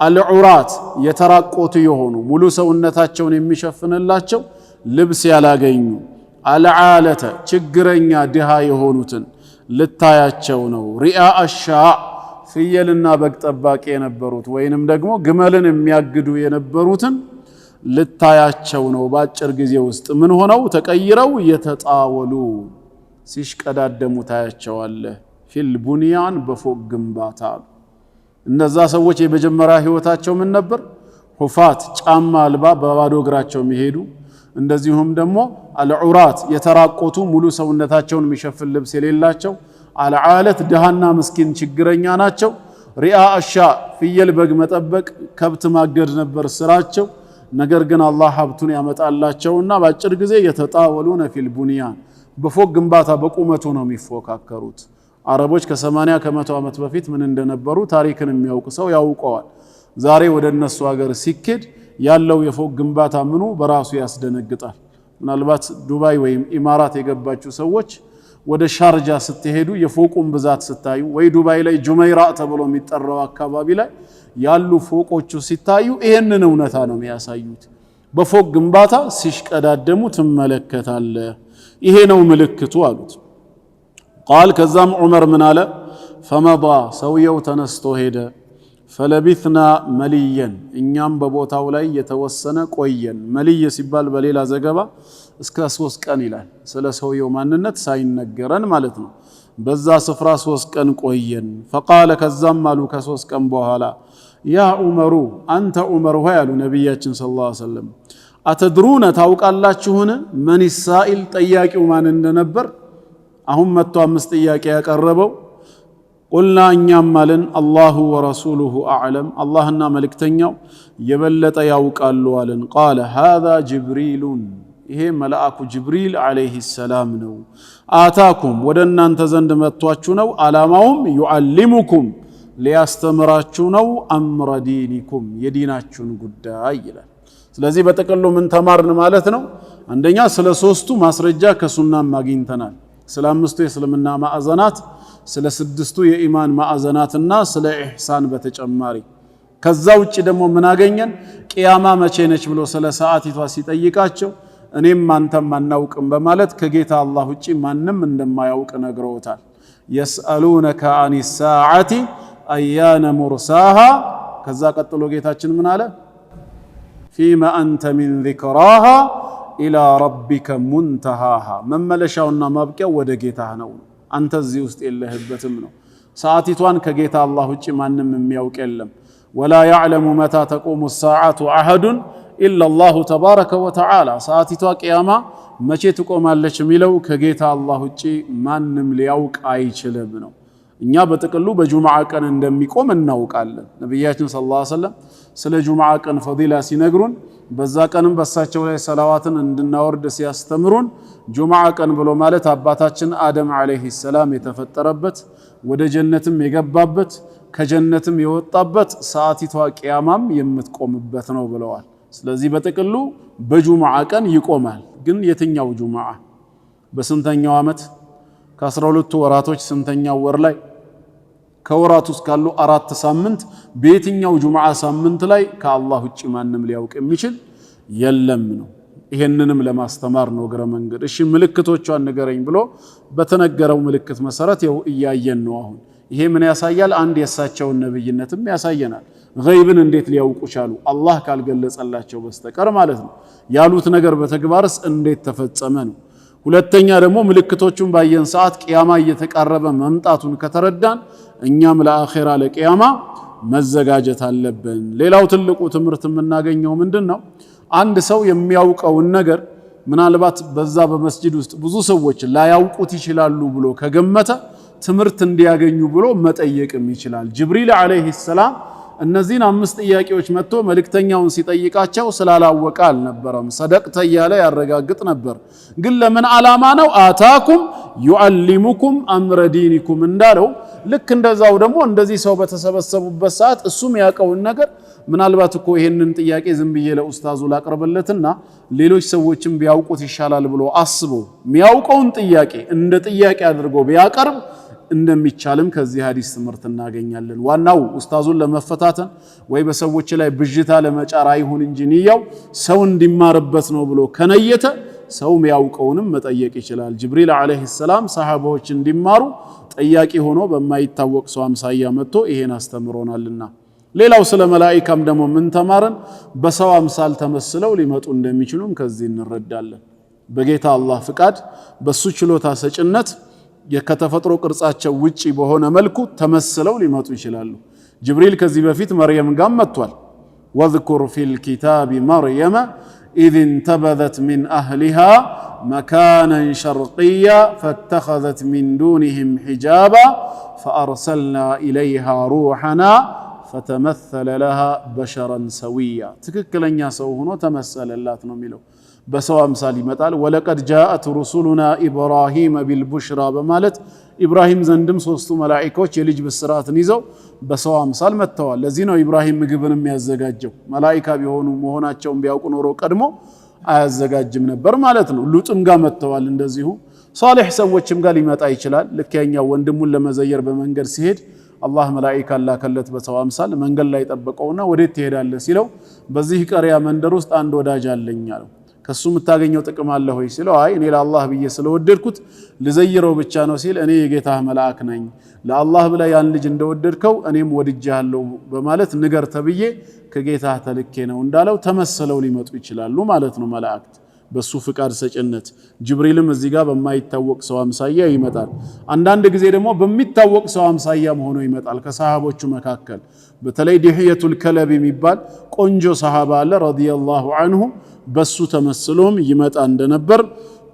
አልዑራት የተራቆቱ የሆኑ ሙሉ ሰውነታቸውን የሚሸፍንላቸው ልብስ ያላገኙ አልዓለተ ችግረኛ ድሃ የሆኑትን ልታያቸው ነው ሪአ አሻ ፍየልና በግ ጠባቂ የነበሩት ወይንም ደግሞ ግመልን የሚያግዱ የነበሩትን ልታያቸው ነው ባጭር ጊዜ ውስጥ ምን ሆነው ተቀይረው የተጣወሉ ሲሽቀዳደሙ ታያቸዋለህ ፊል ቡንያን በፎቅ ግንባታ እነዛ ሰዎች የመጀመሪያ ህይወታቸው ምን ነበር ሁፋት ጫማ አልባ በባዶ እግራቸው የሚሄዱ እንደዚሁም ደግሞ አልዑራት የተራቆቱ ሙሉ ሰውነታቸውን የሚሸፍን ልብስ የሌላቸው አልዓለት ድሃና ምስኪን ችግረኛ ናቸው ሪአ አሻ ፍየል በግ መጠበቅ ከብት ማገድ ነበር ስራቸው ነገር ግን አላህ ሀብቱን ያመጣላቸውና ባጭር ጊዜ የተጣወሉነ ፊል ቡንያን በፎቅ ግንባታ በቁመቱ ነው የሚፎካከሩት አረቦች ከ80 ከ100 ዓመት በፊት ምን እንደነበሩ ታሪክን የሚያውቅ ሰው ያውቀዋል ዛሬ ወደ እነሱ ሀገር ሲኬድ ያለው የፎቅ ግንባታ ምኑ በራሱ ያስደነግጣል ምናልባት ዱባይ ወይም ኢማራት የገባችሁ ሰዎች ወደ ሻርጃ ስትሄዱ የፎቁን ብዛት ስታዩ ወይ ዱባይ ላይ ጁመይራ ተብሎ የሚጠራው አካባቢ ላይ ያሉ ፎቆቹ ሲታዩ ይሄንን እውነታ ነው የሚያሳዩት በፎቅ ግንባታ ሲሽቀዳደሙ ትመለከታለህ ይሄ ነው ምልክቱ አሉት قال ከዛም ዑመር ምን አለ فمضى ሰውየው ተነስቶ ሄደ فلبثنا مليا እኛም በቦታው ላይ የተወሰነ ቆየን መልይ ሲባል በሌላ ዘገባ እስከ 3 ቀን ይላል ስለ ሰውየው ማንነት ሳይነገረን ማለት ነው በዛ ስፍራ 3 ቀን ቆየን فقال ከዛም አሉ ከ3 ቀን በኋላ ያ ዑመሩ አንተ ዑመር ሆይ አሉ ነብያችን ሰለላሁ ዐለይሂ ወሰለም አተድሩነ ታውቃላችሁን መን السائل ጠያቂው ማን እንደነበር አሁን መጥቶ 5 ጥያቄ ያቀረበው ቁልና እኛም ማለን አላሁ ወረሱሉሁ አዕለም አላህና መልእክተኛው የበለጠ ያውቃሉ አለን قال هذا جبريل ይሄ መልአኩ ጅብሪል አለይሂ ሰላም ነው አታኩም ወደ እናንተ ዘንድ መጥቷችሁ ነው አላማውም يعلمكم ሊያስተምራችሁ ነው አምረ ዲኒኩም የዲናችሁን ጉዳይ ይላል ስለዚህ በተቀሉ ምን ተማርን ማለት ነው አንደኛ ስለ ሶስቱ ማስረጃ ከሱናም አግኝተናል ስለ አምስቱ የእስልምና ማዕዘናት ስለ ስድስቱ የኢማን ማዕዘናትና ስለ ኢህሳን በተጨማሪ ከዛ ውጪ ደግሞ ምን አገኘን ቂያማ መቼ ነች ብሎ ስለ ሰዓቲቷ ሲጠይቃቸው እኔም አንተም አናውቅም በማለት ከጌታ አላህ ውጪ ማንንም እንደማያውቅ ነግረውታል يسألونك عن الساعة أيان مرساها ከዛ ቀጥሎ ጌታችን ምን አለ فيما أنت من ذكراها إلى ربك منتهاها መመለሻውና ማብቂያው ወደ ጌታህ ነው አንተ እዚህ ውስጥ የለህበትም ነው ሰዓቲቷን ከጌታ አላህ ውጪ ማንንም የሚያውቅ የለም ولا يعلم متى تقوم الساعة أحد إلا الله تبارك وتعالى ሰዓቲቷ ቂያማ መቼ ትቆማለች የሚለው ከጌታ አላህ ውጪ ማንንም ሊያውቅ አይችልም ነው እኛ በተቀሉ በጁምዓ ቀን እንደሚቆም እናውቃለን ነብያችን ሰለላሁ ዐለይሂ ወሰለም ስለ ጁምዓ ቀን ፈዲላ ሲነግሩን በዛ ቀንም በሳቸው ላይ ሰላዋትን እንድናወርድ ሲያስተምሩን ጁምዓ ቀን ብሎ ማለት አባታችን አደም አለይሂ ሰላም የተፈጠረበት ወደ ጀነትም የገባበት ከጀነትም የወጣበት ሰዓቲቷ ቂያማም የምትቆምበት ነው ብለዋል ስለዚህ በተቀሉ በጁምዓ ቀን ይቆማል ግን የትኛው ጁምዓ በስንተኛው አመት ከ12 ወራቶች ስንተኛው ወር ላይ ከወራቱ እስካሉ 4 ሳምንት በየትኛው ጁምዓ ሳምንት ላይ ከአላህ ውጪ ማንንም ሊያውቅ የሚችል የለም ነው ይሄንንም ለማስተማር ነው ግረ መንገድ እሺ ምልክቶቿን ንገረኝ ብሎ በተነገረው ምልክት መሰረት ያው እያየን ነው አሁን ይሄ ምን ያሳያል አንድ የሳቸውን ነብይነትም ያሳየናል ገይብን እንዴት ሊያውቁ ቻሉ አላህ ካልገለጸላቸው በስተቀር ማለት ነው ያሉት ነገር በተግባርስ እንዴት ተፈጸመ ነው ሁለተኛ ደግሞ ምልክቶቹን ባየን ሰዓት ቂያማ እየተቃረበ መምጣቱን ከተረዳን እኛም ለአኺራ ለቂያማ መዘጋጀት አለብን ሌላው ትልቁ ትምህርት የምናገኘው ምንድነው አንድ ሰው የሚያውቀውን ነገር ምናልባት በዛ በመስጂድ ውስጥ ብዙ ሰዎች ላያውቁት ይችላሉ ብሎ ከገመተ ትምህርት እንዲያገኙ ብሎ መጠየቅም ይችላል ጅብሪል አለይሂ ሰላም እነዚህን 5 ጥያቄዎች መጥቶ መልእክተኛውን ሲጠይቃቸው ስላላወቀ አልነበረም ሰደቅተ ያለ ያረጋግጥ ነበር ግን ለምን ዓላማ ነው አታኩም يعلمكم امر دينكم እንዳለው ልክ እንደዛው ደግሞ እንደዚህ ሰው በተሰበሰቡበት ሰዓት እሱም ያቀውን ነገር ምናልባት እኮ ይሄንን ጥያቄ ዝም ብዬ ለኡስታዙ ላቀርበለትና ሌሎች ሰዎችም ቢያውቁት ይሻላል ብሎ አስቦ የሚያውቀውን ጥያቄ እንደ ጥያቄ አድርጎ ቢያቀርብ እንደሚቻልም ከዚህ ሐዲስ ትምህርት እናገኛለን። ዋናው ኡስታዙን ለመፈታተን ወይ በሰዎች ላይ ብዥታ ለመጫር አይሁን እንጂ ንያው ሰው እንዲማርበት ነው ብሎ ከነየተ ሰው የሚያውቀውንም መጠየቅ ይችላል። ጅብሪል አለይሂ ሰላም ሰሃባዎች እንዲማሩ ጠያቂ ሆኖ በማይታወቅ ሰው አምሳያ መጥቶ ይሄን አስተምሮናልና። ሌላው ስለ መላኢካም ደግሞ ምን ተማረን? በሰው አምሳል ተመስለው ሊመጡ እንደሚችሉም ከዚህ እንረዳለን። በጌታ አላህ ፍቃድ በሱ ችሎታ ሰጭነት ከተፈጥሮ ቅርጻቸው ውጪ በሆነ መልኩ ተመስለው ሊመጡ ይችላሉ። ጅብሪል ከዚህ በፊት መርየም ጋር መጥቷል። ወዝኩር ፊል ኪታቢ መርየም ኢዝ እንተበዘት ሚን አህሊሃ መካነን ሸርቅያ ፈተኸዘት ሚን ዱኒህም ሒጃባ ፈአርሰልና ኢለይሃ ሩሐና ፈተመሰለ ለሃ በሸረን ሰዊያ። ትክክለኛ ሰው ሆኖ ተመሰለላት ነው የሚለው። በሰው አምሳል ይመጣል። ወለቀድ ጃአት ሩሱሉና ኢብራሂም ቢልቡሽራ በማለት ኢብራሂም ዘንድም ሶስቱ መላኢካዎች የልጅ ብስራትን ይዘው በሰው አምሳል መጥተዋል። ለዚህ ነው ኢብራሂም ምግብን የሚያዘጋጀው። መላኢካ ቢሆኑ መሆናቸውን ቢያውቁ ኖሮ ቀድሞ አያዘጋጅም ነበር ማለት ነው። ሉጥም ጋር መጥተዋል። እንደዚሁ ሷሊህ ሰዎችም ጋር ሊመጣ ይችላል። ልክ ያኛው ወንድሙን ለመዘየር በመንገድ ሲሄድ አላህ መላኢካ ላከለት በሰው አምሳል። መንገድ ላይ ጠበቀውና ወዴት ትሄዳለህ ሲለው በዚህ ቀሪያ መንደር ውስጥ አንድ ወዳጅ አለኝ አለው። ከሱ የምታገኘው ጥቅም አለ ሆይ ሲለው አይ እኔ ለአላህ ብዬ ስለወደድኩት ልዘይረው ብቻ ነው ሲል እኔ የጌታህ መልአክ ነኝ፣ ለአላህ ብላ ያን ልጅ እንደወደድከው እኔም ወድጃለሁ በማለት ንገር ተብዬ ከጌታህ ተልኬ ነው እንዳለው ተመሰለው ሊመጡ ይችላሉ ማለት ነው መላእክት በሱ ፍቃድ ሰጭነት። ጅብሪልም እዚህ ጋር በማይታወቅ ሰው አምሳያ ይመጣል። አንዳንድ ጊዜ ደግሞ በሚታወቅ ሰው አምሳያም ሆኖ ይመጣል። ከሰሃቦቹ መካከል በተለይ ዲህየቱል ከለብ የሚባል ቆንጆ ሰሃባ አለ ረዲየላሁ ዐንሁ። በሱ ተመስሎም ይመጣ እንደነበር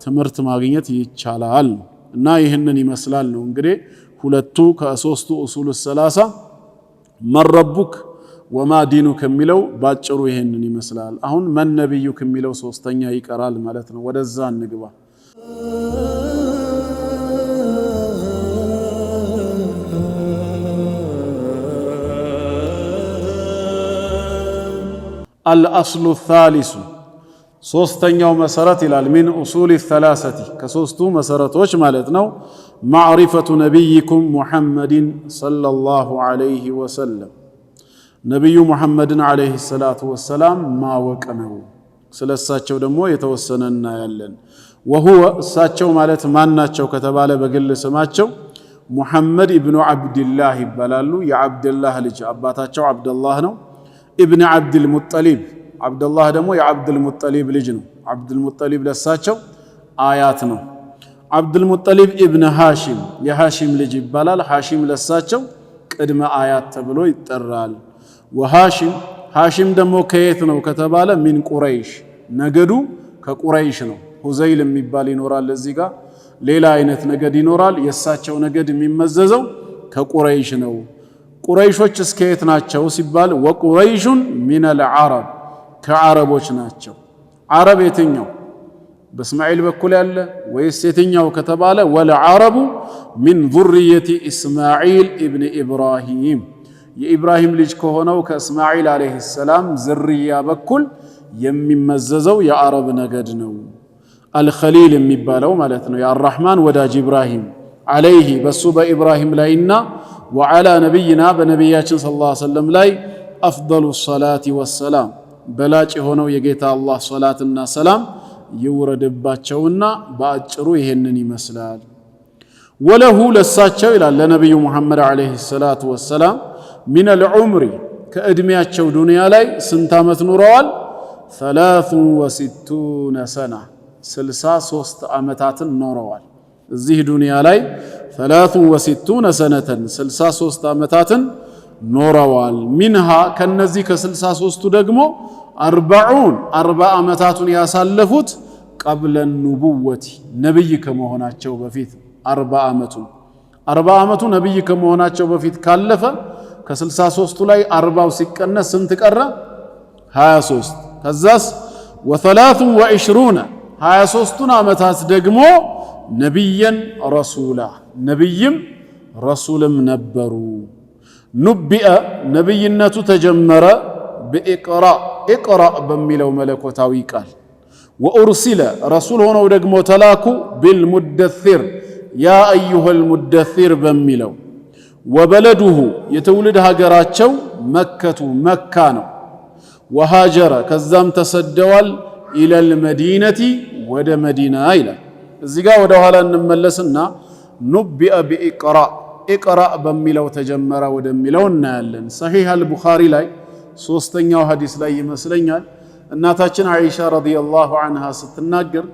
ትምህርት ማግኘት ይቻላል። እና ይህንን ይመስላል ነው እንግዲህ ሁለቱ ከሶስቱ ኡሱል ሰላሳ መረቡክ ወማ ዲኑክ የሚለው ባጭሩ ይሄንን ይመስላል። አሁን መን ነብዩክ የሚለው ሶስተኛ ይቀራል ማለት ነው። ወደዛ እንግባ። አልአስሉ ሳሊሱ ሶስተኛው መሰረት ይላል ሚን ኡሱል ሰላሰቲ ከሶስቱ መሰረቶች ማለት ነው። ማዕሪፈቱ ነቢይኩም ሙሐመድን ሰለላሁ ዐለይሂ ወሰለም ነቢዩ ሙሐመድን ዐለይሂ ሰላቱ ወሰላም ማወቅ ነው። ስለሳቸው ደግሞ የተወሰነ እናያለን። ወሁወ እሳቸው ማለት ማናቸው ከተባለ በግል ስማቸው ሙሐመድ ኢብኑ ዓብድላህ ይባላሉ። የዓብድላህ ልጅ አባታቸው ዓብድላህ ነው። ኢብን ዓብድል ሙጠሊብ ዓብድላህ ደግሞ የዓብድል ሙጠሊብ ልጅ ነው። ዓብድል ሙጠሊብ ለሳቸው አያት ነው። ዓብድል ሙጠሊብ ኢብን ሃሺም የሃሺም ልጅ ይባላል። ሃሺም ለሳቸው ቅድመ አያት ተብሎ ይጠራል። ወሃሺም ሃሺም ደግሞ ከየት ነው ከተባለ ሚን ቁረይሽ ነገዱ ከቁረይሽ ነው። ሁዘይል የሚባል ይኖራል። እዚህ ጋር ሌላ አይነት ነገድ ይኖራል። የሳቸው ነገድ የሚመዘዘው ከቁረይሽ ነው። ቁረይሾች እስከየት ናቸው ሲባል ወቁረይሹን ሚነል ዓረብ ከዓረቦች ናቸው። ዓረብ የትኛው በእስማኤል በኩል ያለ ወይስ የትኛው ከተባለ ወልዓረቡ ሚን ዙርየቲ ኢስማዒል ኢብን ኢብራሂም የኢብራሂም ልጅ ከሆነው ከእስማዒል ዓለይሂ ሰላም ዝርያ በኩል የሚመዘዘው የዓረብ ነገድ ነው። አልኸሊል የሚባለው ማለት ነው። የአራሕማን ወዳጅ ኢብራሂም ዓለይሂ በሱ በኢብራሂም ላይና ወዓላ ነቢይና በነቢያችን ሰለላሁ ዐለይሂ ወሰለም ላይ አፍደሉ ሰላቲ ወሰላም በላጭ የሆነው የጌታ አላህ ሰላትና ሰላም ይውረድባቸውና በአጭሩ ይሄንን ይመስላል። ወለሁ ለሳቸው ይላል ለነቢዩ ሙሐመድ ዓለይሂ ሰላቱ ወሰላም ሚነል ዑምሪ ከዕድሜያቸው ዱንያ ላይ ስንት ዓመት ኑረዋል? 63 ሰና 63 ዓመታትን ኖረዋል። እዚህ ዱንያ ላይ 63 ሰነተን 63 ዓመታትን ኖረዋል። ሚንሃ ከነዚህ ከ63ቱ ደግሞ 40 ዓመታቱን ያሳለፉት ቀብለ ኑቡወቲ ነብይ ከመሆናቸው በፊት 40 ዓመቱ ነብይ ከመሆናቸው በፊት ካለፈ ከ63ቱ ላይ 40ው ሲቀነስ ስንት ቀረ? 23። ከዛስ و23 23ቱን ዓመታት ደግሞ ነብየን ረሱላ ነብይም ረሱልም ነበሩ። ኑቢአ ነብይነቱ ተጀመረ በኢቅራ ኢቅራ በሚለው መለኮታዊ ቃል ወኡርሲለ ረሱል ሆነው ደግሞ ተላኩ ቢልሙደሲር ያ አዩሃል ሙደሲር በሚለው ወበለዱሁ የትውልድ ሀገራቸው መከቱ መካ ነው ወሃጀረ ከዛም ተሰደዋል ኢለል መዲነቲ ወደ መዲና ይላል እዚህ ጋር ወደ ኋላ እንመለስና ኑቢአ ኢቅራ በሚለው ተጀመረ ወደሚለው እናያለን ሰሒህ አልቡኻሪ ላይ ሶስተኛው ሐዲስ ላይ ይመስለኛል እናታችን አይሻ ረዲየላሁ ዐንሃ ስትናገር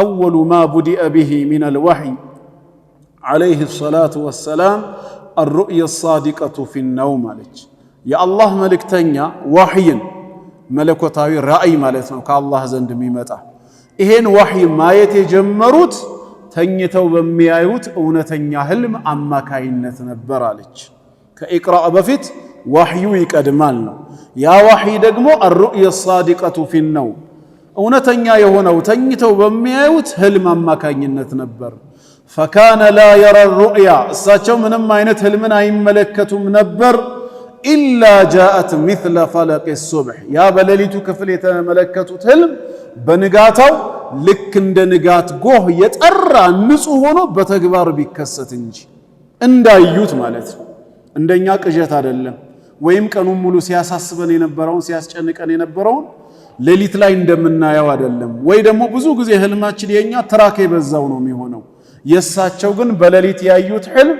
አወሉ ማ ቡዲአ ቢሂ ሚነል ወሕይ ዐለይሂ ሰላቱ ወሰላም الرؤيا الصادقة في النوم አለች የአላህ መልእክተኛ ወሕይን መለኮታዊ ራእይ ማለት ነው ከአላህ ዘንድ የሚመጣ ይሄን ወሕይ ማየት የጀመሩት ተኝተው በሚያዩት እውነተኛ ህልም አማካይነት ነበር አለች ከኢቅራእ በፊት ወሕዩ ይቀድማል ነው ያ ወሕይ ደግሞ الرؤيا الصادقة في النوم እውነተኛ የሆነው ተኝተው በሚያዩት ህልም አማካይነት ነበር فكان لا يرى الرؤيا እሳቸው ምንም አይነት ህልምን አይመለከቱም ነበር إلا جاءت مثل فلق الصبح ያ በሌሊቱ ክፍል የተመለከቱት ህልም በንጋታው ልክ እንደ ንጋት ጎህ የጠራ ንጹህ ሆኖ በተግባር ቢከሰት እንጂ እንዳዩት ማለት ነው እንደኛ ቅዠት አይደለም ወይም ቀኑን ሙሉ ሲያሳስበን የነበረውን ሲያስጨንቀን የነበረውን ሌሊት ላይ እንደምናየው አይደለም ወይ ደግሞ ብዙ ጊዜ ህልማችን የኛ ትራክ የበዛው ነው የሚሆነው የሳቸው ግን በሌሊት ያዩት ህልም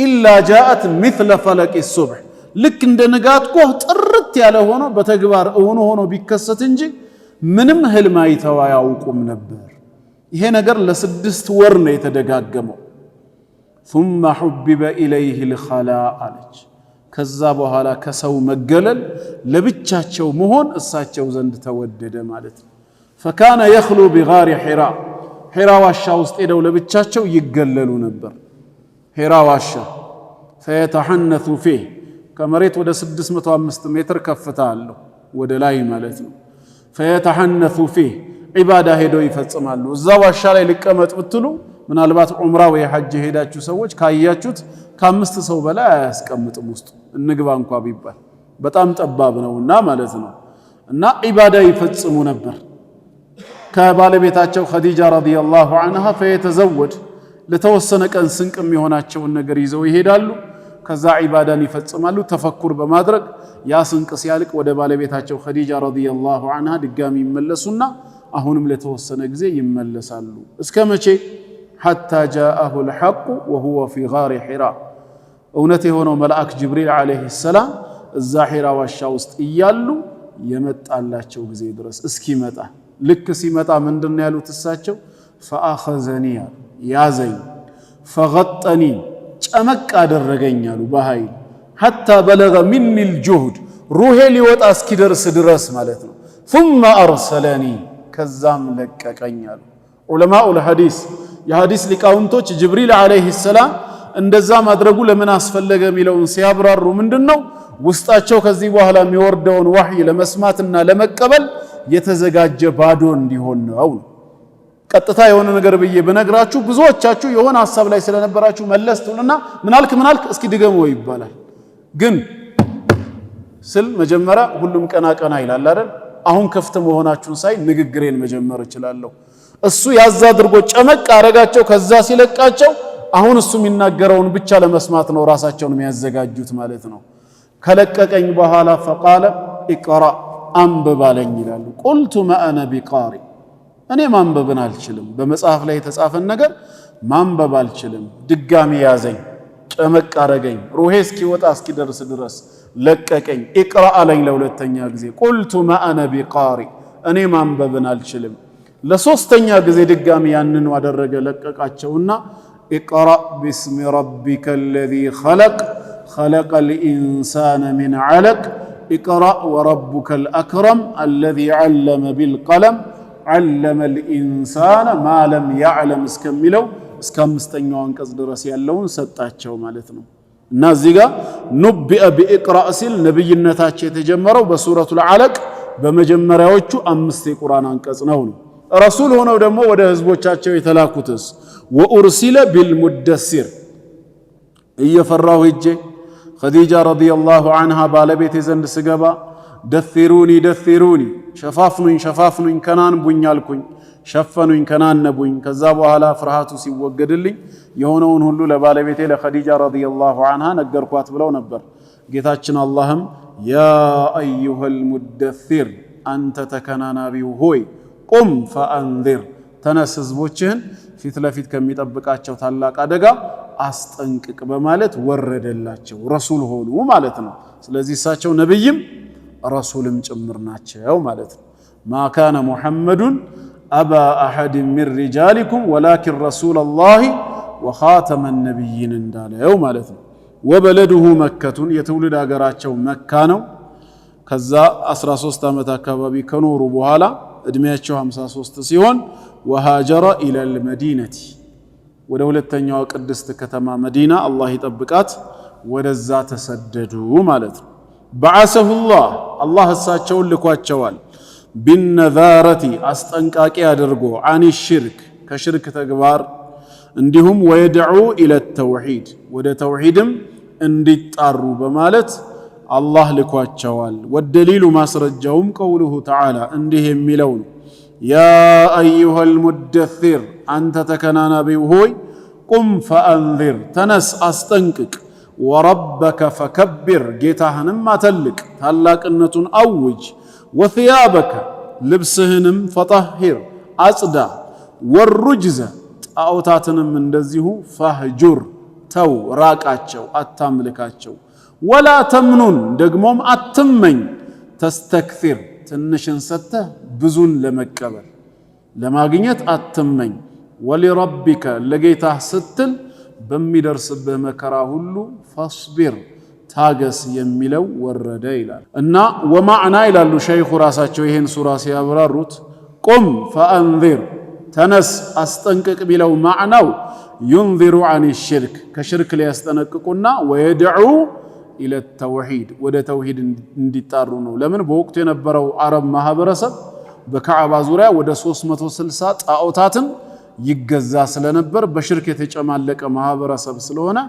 ኢላ ጃአት مثل فلق الصبح ልክ እንደ ንጋት ጎህ ጥርት ያለ ሆኖ በተግባር ሆኖ ቢከሰት እንጂ ምንም ህልም አይተው አያውቁም ነበር ይሄ ነገር ለ6 ወር ነው የተደጋገመው ثم حبب إليه الخلاء አለች ከዛ በኋላ ከሰው መገለል ለብቻቸው መሆን እሳቸው ዘንድ ተወደደ ማለት ነው فكان يخلو بغار حراء ሒራ ዋሻ ውስጥ ሄደው ለብቻቸው ይገለሉ ነበር ሒራ ዋሻ ፈየተሐነሱ ፊህ ከመሬት ወደ 605 ሜትር ከፍታ አለው ወደ ላይ ማለት ነው ፈየተሐነሱ ፊህ ዒባዳ ሄደው ይፈጽማሉ እዛ ዋሻ ላይ ሊቀመጥ ብትሉ ምናልባት ዑምራ ወይ ሐጅ ሄዳችሁ ሰዎች ካያችሁት ከ5 ሰው በላይ አያስቀምጥም ውስጥ እንግባ እንኳን ቢባል በጣም ጠባብ ነውና ማለት ነው እና ዒባዳ ይፈጽሙ ነበር ከባለቤታቸው ኸዲጃ ረዲየላሁ ዐንሃ ፈየተዘወድ ለተወሰነ ቀን ስንቅ የሚሆናቸውን ነገር ይዘው ይሄዳሉ ከዛ ዒባዳን ይፈጽማሉ ተፈኩር በማድረግ ያ ስንቅ ሲያልቅ ወደ ባለቤታቸው ኸዲጃ ረዲየላሁ ዐንሃ ድጋሚ ይመለሱና አሁንም ለተወሰነ ጊዜ ይመለሳሉ እስከ መቼ حتى جاءه الحق وهو في غار حراء እውነት የሆነው መልአክ ጅብሪል ዐለይሂ ሰላም እዛ ሒራ ዋሻ ውስጥ እያሉ የመጣላቸው ጊዜ ድረስ እስኪመጣ ልክ ሲመጣ ምንድነው ያሉት እሳቸው فاخذني ያዘኝ فغطني ጨመቅ አደረገኝ አሉ በኃይል حتى بلغ مني الجهد روحي ሊወጣ እስኪደርስ ድረስ ማለት ነው ثم ارسلني ከዛም ለቀቀኝ አሉ ዑለማኡ الحديث የሐዲስ ሊቃውንቶች ጅብሪል ዐለይሂ ሰላም እንደዛ ማድረጉ ለምን አስፈለገ የሚለውን ሲያብራሩ ምንድነው ውስጣቸው ከዚህ በኋላ የሚወርደውን ወህይ ለመስማትና ለመቀበል የተዘጋጀ ባዶ እንዲሆን ነው ቀጥታ የሆነ ነገር ብዬ በነግራችሁ ብዙዎቻችሁ የሆነ ሐሳብ ላይ ስለነበራችሁ መለስቱልና ምናልክ እስኪ ድገመው ይባላል ግን ስል መጀመሪያ ሁሉም ቀና ይላል አይደል አሁን ከፍተ መሆናችሁን ሳይ ንግግሬን መጀመር እችላለሁ እሱ ያዛ አድርጎ ጨመቅ አረጋቸው ከዛ ሲለቃቸው አሁን እሱ የሚናገረውን ብቻ ለመስማት ነው ራሳቸውን የሚያዘጋጁት ማለት ነው ከለቀቀኝ በኋላ فقال اقرا አንብብ አለኝ ይላሉ قلت ما انا بقارئ እኔ ማንበብን አልችልም በመጽሐፍ ላይ የተጻፈን ነገር ማንበብ አልችልም ድጋሚ ያዘኝ ጨመቅ አረገኝ ሩሄ እስኪወጣ እስኪደርስ ድረስ ለቀቀኝ اقرا አለኝ ለሁለተኛ ጊዜ قلت ما انا بقارئ እኔ ማንበብን አልችልም ለሶስተኛ ጊዜ ድጋሚ ያንኑ አደረገ ለቀቃቸውና اقرا باسم ربك الذي خلق الانسان من علق اقرا وربك الاكرم الذي علم بالقلم علم الانسان ما لم يعلم እስከሚለው እስከ አምስተኛው አንቀጽ ድረስ ያለውን ሰጣቸው ማለት ነው እና እዚህ ጋር ኑቢአ بإقرا ሲል ነብይነታቸው የተጀመረው በሱረቱል አለቅ በመጀመሪያዎቹ 5 የቁርአን አንቀጽ ነው ረሱል ሆነው ደግሞ ወደ ህዝቦቻቸው የተላኩትስ ወኡርሲለ ቢልሙደሲር እየፈራው ሂጄ ኸዲጃ ረዲየላሁ ዐንሃ ባለቤቴ ዘንድ ስገባ ደፊሩኒ ሸፋፍኑኝ ከናን ቡኛልኩኝ ሸፈኑኝ ከናነቡኝ ከዛ በኋላ ፍርሃቱ ሲወገድልኝ የሆነውን ሁሉ ለባለቤቴ ለኸዲጃ ረዲየላሁ ዐንሃ ነገርኳት ብለው ነበር። ጌታችን አላህም ያ አዩሀል ሙደሲር አንተ ተከናናቢው ሆይ ቁም ፈአንዚር ተነስ ህዝቦችህን ፊት ለፊት ከሚጠብቃቸው ታላቅ አደጋ አስጠንቅቅ በማለት ወረደላቸው። ረሱል ሆኑ ማለት ነው። ስለዚህ እሳቸው ነብይም ረሱልም ጭምር ናቸው ማለት ነው። ማ ካነ ሙሐመዱን አባ አሐድ ሚን ሪጃሊኩም ወላኪን ረሱለላሂ ወኻተመ ነቢይን እንዳለው ማለት ነው። ወበለዱሁ መከቱን የትውልድ አገራቸው መካ ነው። ከዛ 13 ዓመት አካባቢ ከኖሩ በኋላ እድሜያቸው 53 ሲሆን ወሃጀረ ኢለል መዲነቲ ወደ ሁለተኛው ቅድስት ከተማ መዲና አላህ ይጠብቃት ወደዛ ተሰደዱ ማለት ነው። በዓሰሁላህ አላህ እሳቸውን ልኳቸዋል ቢነዛረቲ አስጠንቃቂ አድርጎ አን ሽርክ ከሽርክ ተግባር እንዲሁም ወየድዑ ኢለ ተውሂድ ወደ ተውሂድም እንዲጣሩ በማለት አላህ ልኳቸዋል። ወደሊሉ ማስረጃውም ቀውሉሁ ተዓላ እንዲህ የሚለው ነው። ያ አዩሀል ሙደሲር አንተ ተከናናቢው ሆይ ቁም ፈአንዚር ተነስ አስጠንቅቅ፣ ወረበከ ፈከቢር ጌታህንም አተልቅ ታላቅነቱን አውጅ፣ ወثያበከ ልብስህንም ፈጠሂር አጽዳ፣ ወሩጅዘ ጣዖታትንም እንደዚሁ ፈህጁር ተው ራቃቸው አታምልካቸው፣ ወላ ተምኑን ደግሞም አትመኝ፣ ተስተክሲር ትንሽን ሰጥተህ ብዙን ለመቀበል ለማግኘት አትመኝ፣ ወሊረቢከ ለጌታህ ስትል በሚደርስብህ መከራ ሁሉ ፈስቢር ታገስ የሚለው ወረደ ይላል። እና ወማዕና ይላሉ ሸይኹ ራሳቸው ይሄን ሱራ ሲያብራሩት ቁም ፈአንዚር ተነስ አስጠንቅቅ ቢለው ማዕናው ዩንዚሩ አን ሽርክ ከሽርክ ሊያስጠነቅቁና ወየድዑ ኢለ ተውሂድ ወደ ተውሂድ እንዲጣሩ ነው። ለምን በወቅቱ የነበረው አረብ ማህበረሰብ በካዕባ ዙሪያ ወደ 360 ጣዖታትን ይገዛ ስለነበር በሽርክ የተጨማለቀ ማህበረሰብ ስለሆነ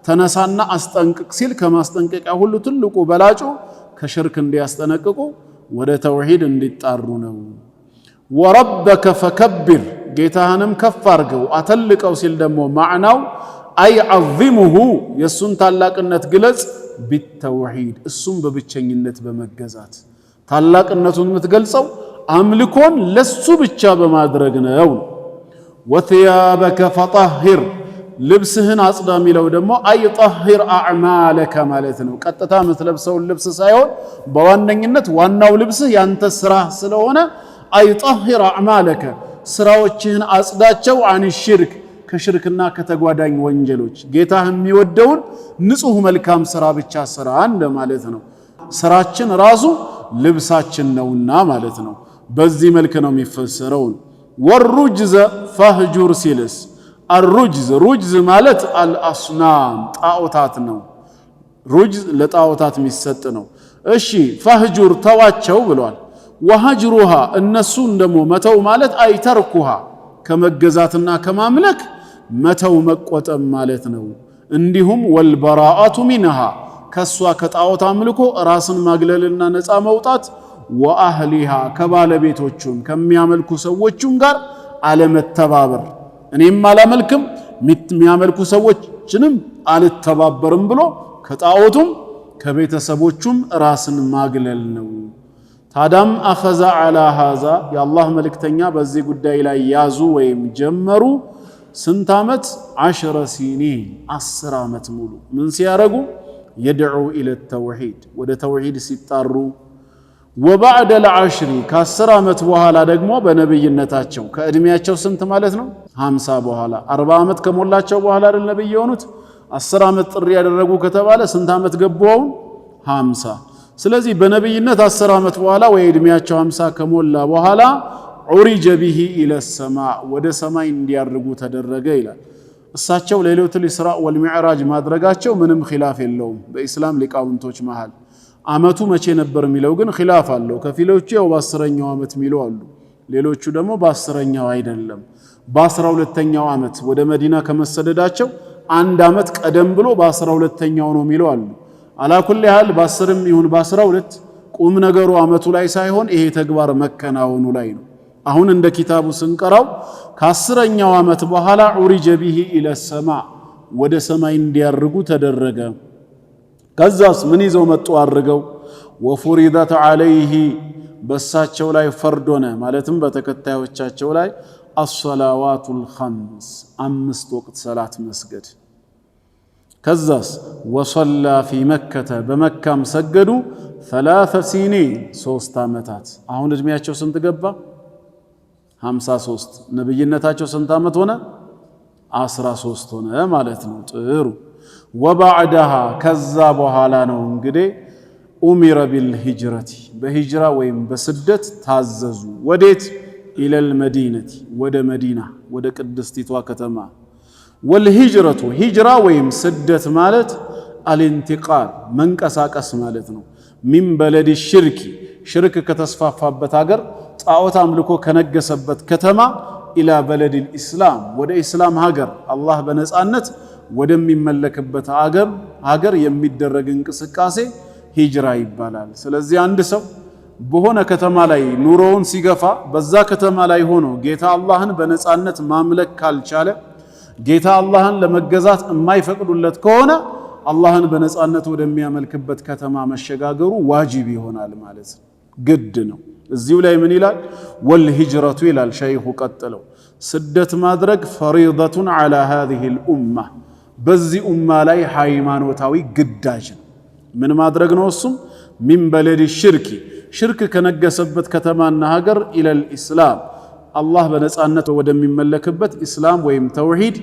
ተነሳና አስጠንቅቅ ሲል ከማስጠንቀቂያ ሁሉ ትልቁ በላጩ ከሽርክ እንዲያስጠነቅቁ ወደ ተውሂድ እንዲጣሩ ነው። ወረበከ ፈከቢር ጌታህንም ከፍ አድርገው አተልቀው ሲል ደግሞ ማዕናው አይ ዐዚሙሁ የእሱን ታላቅነት ግለጽ ቢተውሂድ እሱም በብቸኝነት በመገዛት ታላቅነቱን የምትገልጸው አምልኮን ለሱ ብቻ በማድረግ ነው። ወثያበከ ፈጠሂር ልብስህን አጽዳ የሚለው ደግሞ አይ ጠሂር አዕማለከ ማለት ነው። ቀጥታ የምትለብሰውን ልብስ ሳይሆን በዋነኝነት ዋናው ልብስህ ያንተ ስራ ስለሆነ አይ ጠሂር አዕማለከ ስራዎችህን አጽዳቸው አን ሽርክ ከሽርክና ከተጓዳኝ ወንጀሎች ጌታህ የሚወደውን ንጹህ መልካም ስራ ብቻ ስራ እንደማለት ነው። ስራችን ራሱ ልብሳችን ነውና ማለት ነው። በዚህ መልክ ነው የሚፈሰረው። ወሩጅዘ ፈህጁር ሲልስ ሩጅዝ ማለት አልአስናም ጣዖታት ነው። ሩጅዝ ለጣዖታት የሚሰጥ ነው። እሺ ፈህጁር ተዋቸው ብሏል። ወሀጅሩሃ እነሱን ደግሞ መተው ማለት አይተርኩሃ ከመገዛትና ከማምለክ መተው መቆጠብ ማለት ነው። እንዲሁም ወልበራአቱ ሚንሃ ከሷ ከጣዖት አምልኮ ራስን ማግለልና ነፃ መውጣት፣ ወአህሊሃ ከባለቤቶቹም ከሚያመልኩ ሰዎችም ጋር አለመተባበር እኔም አላመልክም የሚያመልኩ ሰዎችንም አልተባበርም ብሎ ከጣዖቱም ከቤተሰቦቹም ራስን ማግለል ነው። ታዳም አኸዛ ዐላ ሃዛ የአላህ መልእክተኛ በዚህ ጉዳይ ላይ ያዙ ወይም ጀመሩ። ስንት ዓመት? 10 ሲኒን 10 ዓመት ሙሉ ምን ሲያረጉ? የድዑ ኢለ ተውሂድ ወደ ተውሂድ ሲጣሩ። ወባዕደ ልዓሽሪ ከ10 ዓመት በኋላ ደግሞ በነብይነታቸው ከእድሜያቸው ስንት ማለት ነው? 50 በኋላ 40 ዓመት ከሞላቸው በኋላ አይደል ነብይ የሆኑት? 10 ዓመት ጥሪ ያደረጉ ከተባለ ስንት ዓመት ገባው? 50። ስለዚህ በነብይነት 10 ዓመት በኋላ ወይ እድሜያቸው 50 ከሞላ በኋላ ዑሪጀ ቢሂ ኢለ ሰማዕ ወደ ሰማይ እንዲያርጉ ተደረገ ይላል። እሳቸው ለይለቱል ኢስራ ወልሚዕራጅ ማድረጋቸው ምንም ኺላፍ የለውም በኢስላም ሊቃውንቶች መሃል። አመቱ መቼ ነበር የሚለው ግን ኺላፍ አለው። ከፊሎቹ ያው በ10ኛው ዓመት የሚሉ አሉ፣ ሌሎቹ ደግሞ በ10ኛው አይደለም በ12ኛው ዓመት ወደ መዲና ከመሰደዳቸው 1 ዓመት ቀደም ብሎ በ12ኛው ነው የሚሉ አሉ። አላኩል ያህል በ10ም ይሁን በ12 ቁም ነገሩ አመቱ ላይ ሳይሆን ይሄ ተግባር መከናወኑ ላይ ነው። አሁን እንደ ኪታቡ ስንቀራው ከ10ኛው ዓመት በኋላ ዑሪጀ ቢሂ ኢለ ሰማ ወደ ሰማይ እንዲያርጉ ተደረገ። ከዛስ ምን ይዘው መጡ አርገው? ወፉሪደት ዐለይሂ በሳቸው ላይ ፈርዶነ ማለትም በተከታዮቻቸው ላይ አሰላዋቱል ኸምስ 5 ወቅት ሰላት መስገድ። ከዛስ ወሰላ ፊ መከተ በመካም ሰገዱ 3 ሲኒን 3 ዓመታት። አሁን እድሜያቸው ስንት ገባ? 53። ነብይነታቸው ስንት ዓመት ሆነ? 13 ሆነ ማለት ነው። ጥሩ። ወባዕደሃ ከዛ በኋላ ነው እንግዲህ ኡሚረ ቢልሂጅረቲ በሂጅራ ወይም በስደት ታዘዙ። ወዴት? ኢለል መዲነቲ ወደ መዲና ወደ ቅድስቲቷ ከተማ። ወልሂጅረቱ ሂጅራ ወይም ስደት ማለት አልኢንቲቃል መንቀሳቀስ ማለት ነው። ሚን በለዲ ሽርኪ ሽርክ ከተስፋፋበት ሀገር ጣዖት አምልኮ ከነገሰበት ከተማ ኢላ በለዲል ኢስላም ወደ ኢስላም ሀገር አላህ በነጻነት ወደሚመለክበት ሀገር የሚደረግ እንቅስቃሴ ሂጅራ ይባላል። ስለዚህ አንድ ሰው በሆነ ከተማ ላይ ኑሮውን ሲገፋ በዛ ከተማ ላይ ሆኖ ጌታ አላህን በነጻነት ማምለክ ካልቻለ ጌታ አላህን ለመገዛት የማይፈቅዱለት ከሆነ አላህን በነጻነት ወደሚያመልክበት ከተማ መሸጋገሩ ዋጅብ ይሆናል ማለት ነው፣ ግድ ነው። እዚሁ ላይ ምን ይላል? ወልሂጅረቱ ይላል ሸይኹ ቀጥለው ስደት ማድረግ ፈሪደቱን ዐላ ሃዚሂል ኡማ በዚህ ኡማ ላይ ሃይማኖታዊ ግዳጅ ነው። ምን ማድረግ ነው? እሱም ሚን በለዲ ሽርኪ ሽርክ ከነገሰበት ከተማና ሀገር ኢለል ኢስላም አላህ በነጻነት ወደሚመለክበት ኢስላም ወይም ተውሂድ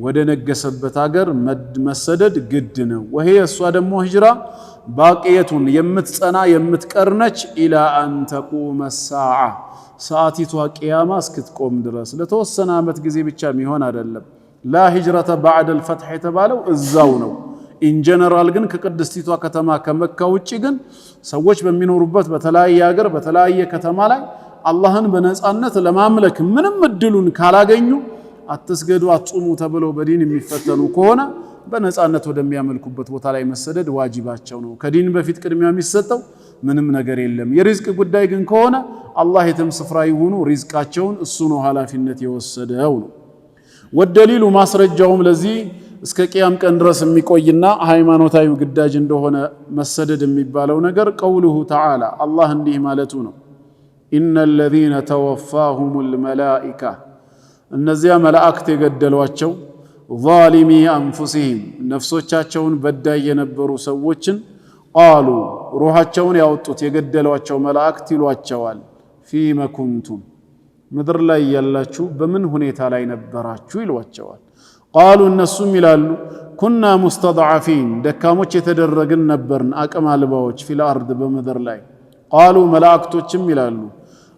ወደ ነገሰበት ሀገር መሰደድ ግድ ነው። ወሄ እሷ ደግሞ ሂጅራ ባቂየቱን የምትጸና የምትቀርነች ኢላ አን ተቁመ ሰዓ ሰዓቲቷ ቅያማ እስክትቆም ድረስ ለተወሰነ ዓመት ጊዜ ብቻ የሚሆን አይደለም። ላ ሂጅረተ ባዕደል ፈትሕ የተባለው እዛው ነው። ኢንጀነራል ግን ከቅድስቲቷ ከተማ ከመካ ውጪ ግን ሰዎች በሚኖሩበት በተለያየ ሀገር በተለያየ ከተማ ላይ አላህን በነጻነት ለማምለክ ምንም እድሉን ካላገኙ አትስገዱ አትጹሙ ተብለው በዲን የሚፈተኑ ከሆነ በነጻነት ወደሚያመልኩበት ቦታ ላይ መሰደድ ዋጅባቸው ነው። ከዲን በፊት ቅድሚያ የሚሰጠው ምንም ነገር የለም። የሪዝቅ ጉዳይ ግን ከሆነ አላህ የትም ስፍራ ይሁኑ ሪዝቃቸውን እሱ ነው ኃላፊነት የወሰደው ነው። ወደሊሉ ማስረጃውም ለዚህ እስከ ቂያም ቀን ድረስ የሚቆይና ሃይማኖታዊ ግዳጅ እንደሆነ መሰደድ የሚባለው ነገር ቀውሉሁ ተዓላ አላህ እንዲህ ማለቱ ነው። ኢነ ለዚነ ተወፋሁሙል መላኢካ እነዚያ መላእክት የገደሏቸው ዛሊሚ አንፉሲሂም ነፍሶቻቸውን በዳይ የነበሩ ሰዎችን ቃሉ ሩሃቸውን ያወጡት የገደሏቸው መላእክት ይሏቸዋል ፊመ ኩንቱም ምድር ላይ ያላችሁ በምን ሁኔታ ላይ ነበራችሁ ይሏቸዋል። ቃሉ እነሱም ይላሉ ኩና ሙስተድዓፊን ደካሞች የተደረግን ነበርን አቅም አልባዎች ፊል አርድ በምድር ላይ። ቃሉ መላእክቶችም ይላሉ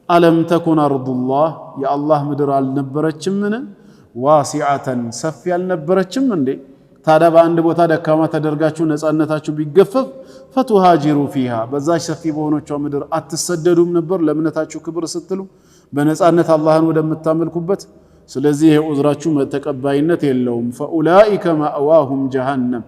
አለም ተኩን አርዱላህ የአላህ ምድር አልነበረችምን? ዋሲዓተን ሰፊ አልነበረችም እንዴ? ታዲያ በአንድ ቦታ ደካማ ተደርጋችሁ ነጻነታችሁ ቢገፈፍ ፈቱሃጂሩ ፊሃ በዛች ሰፊ በሆነችው ምድር አትሰደዱም ነበር ለእምነታችሁ ክብር ስትሉ በነጻነት አላህን ወደምታመልኩበት? ስለዚህ የዑዝራችሁ ተቀባይነት የለውም። ፈኡላኢከ ማእዋሁም ጀሃነም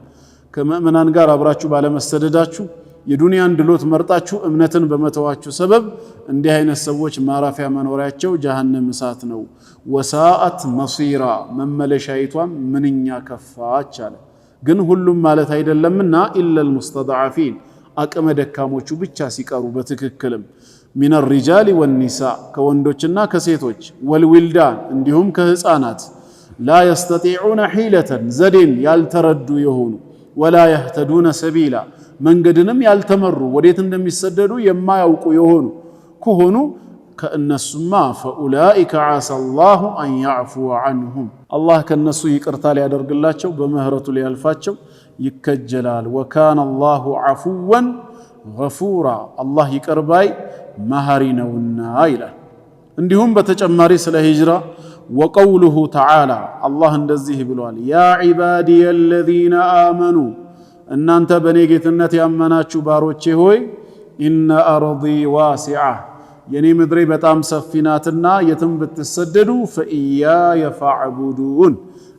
ከመእመናን ጋር አብራችሁ ባለመሰደዳችሁ የዱንያን ድሎት መርጣችሁ እምነትን በመተዋችሁ ሰበብ እንዲህ አይነት ሰዎች ማረፊያ መኖሪያቸው ጀሃነም እሳት ነው። ወሳአት መሲራ መመለሻይቷም ምንኛ ከፋች አለ። ግን ሁሉም ማለት አይደለምና ኢለል ሙስተድዓፊን አቅመ ደካሞቹ ብቻ ሲቀሩ በትክክልም ሚን ሪጃሊ ወኒሳ ከወንዶችና ከሴቶች ወልዊልዳን እንዲሁም ከህፃናት ላ የስተጢዑነ ሒለተን ዘዴን ያልተረዱ የሆኑ ወላ የህተዱነ ሰቢላ መንገድንም ያልተመሩ ወዴት እንደሚሰደዱ የማያውቁ የሆኑ ከሆኑ ከእነሱማ ፈኡላኢከ ዓሳ አላሁ አን ያዕፉወ ዐንሁም አላህ ከእነሱ ይቅርታ ሊያደርግላቸው በምህረቱ ሊያልፋቸው ይከጀላል። ወካነ አላሁ ዐፉወን ገፉራ አላህ ይቅር ባይ መሐሪ ነውና ይላል። እንዲሁም በተጨማሪ ስለ ሂጅራ ወቀውሉሁ ተዓላ አላህ እንደዚህ ብሏል ያ ዒባዲየ አለዚነ አመኑ እናንተ በኔ ጌትነት ያመናችሁ ባሮቼ ሆይ ኢነ አርዲ ዋሲዓ የኔ ምድሬ በጣም ሰፊ ናትና የትም ብትሰደዱ ፈኢያየ ፈዕቡዱን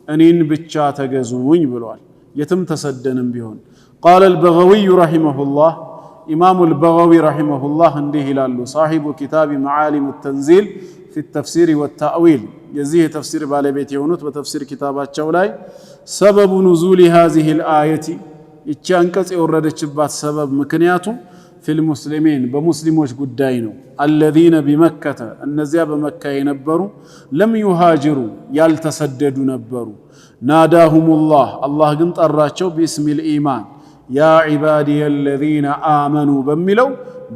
እኔን ብቻ ተገዙኝ ብሏል። የትም ተሰደንም ቢሆን ቃለ አልበገዊዩ ረሒመሁላህ ኢማሙ አልበጋዊ ረሂመሁላህ እንዲህ ይላሉ። ሳሒቡ ኪታቢ መዓሊሙ ተንዚል ፊ ተፍሲር ወተእዊል የዚህ የተፍሲር ባለቤት የሆኑት በተፍሲር ኪታባቸው ላይ ሰበቡ ኑዙሊ ሃዚሂል አየቲ ይቺ አንቀጽ የወረደችባት ሰበብ ምክንያቱ ፊል ሙስሊሚን በሙስሊሞች ጉዳይ ነው። አለዚነ ቢመከተ እነዚያ በመካ የነበሩ ለም ዩሃጅሩ ያልተሰደዱ ነበሩ። ናዳሁሙላህ አላህ ግን ጠራቸው ቢስሚል ኢማን ያ ዒባዲየ አለዚነ አመኑ በሚለው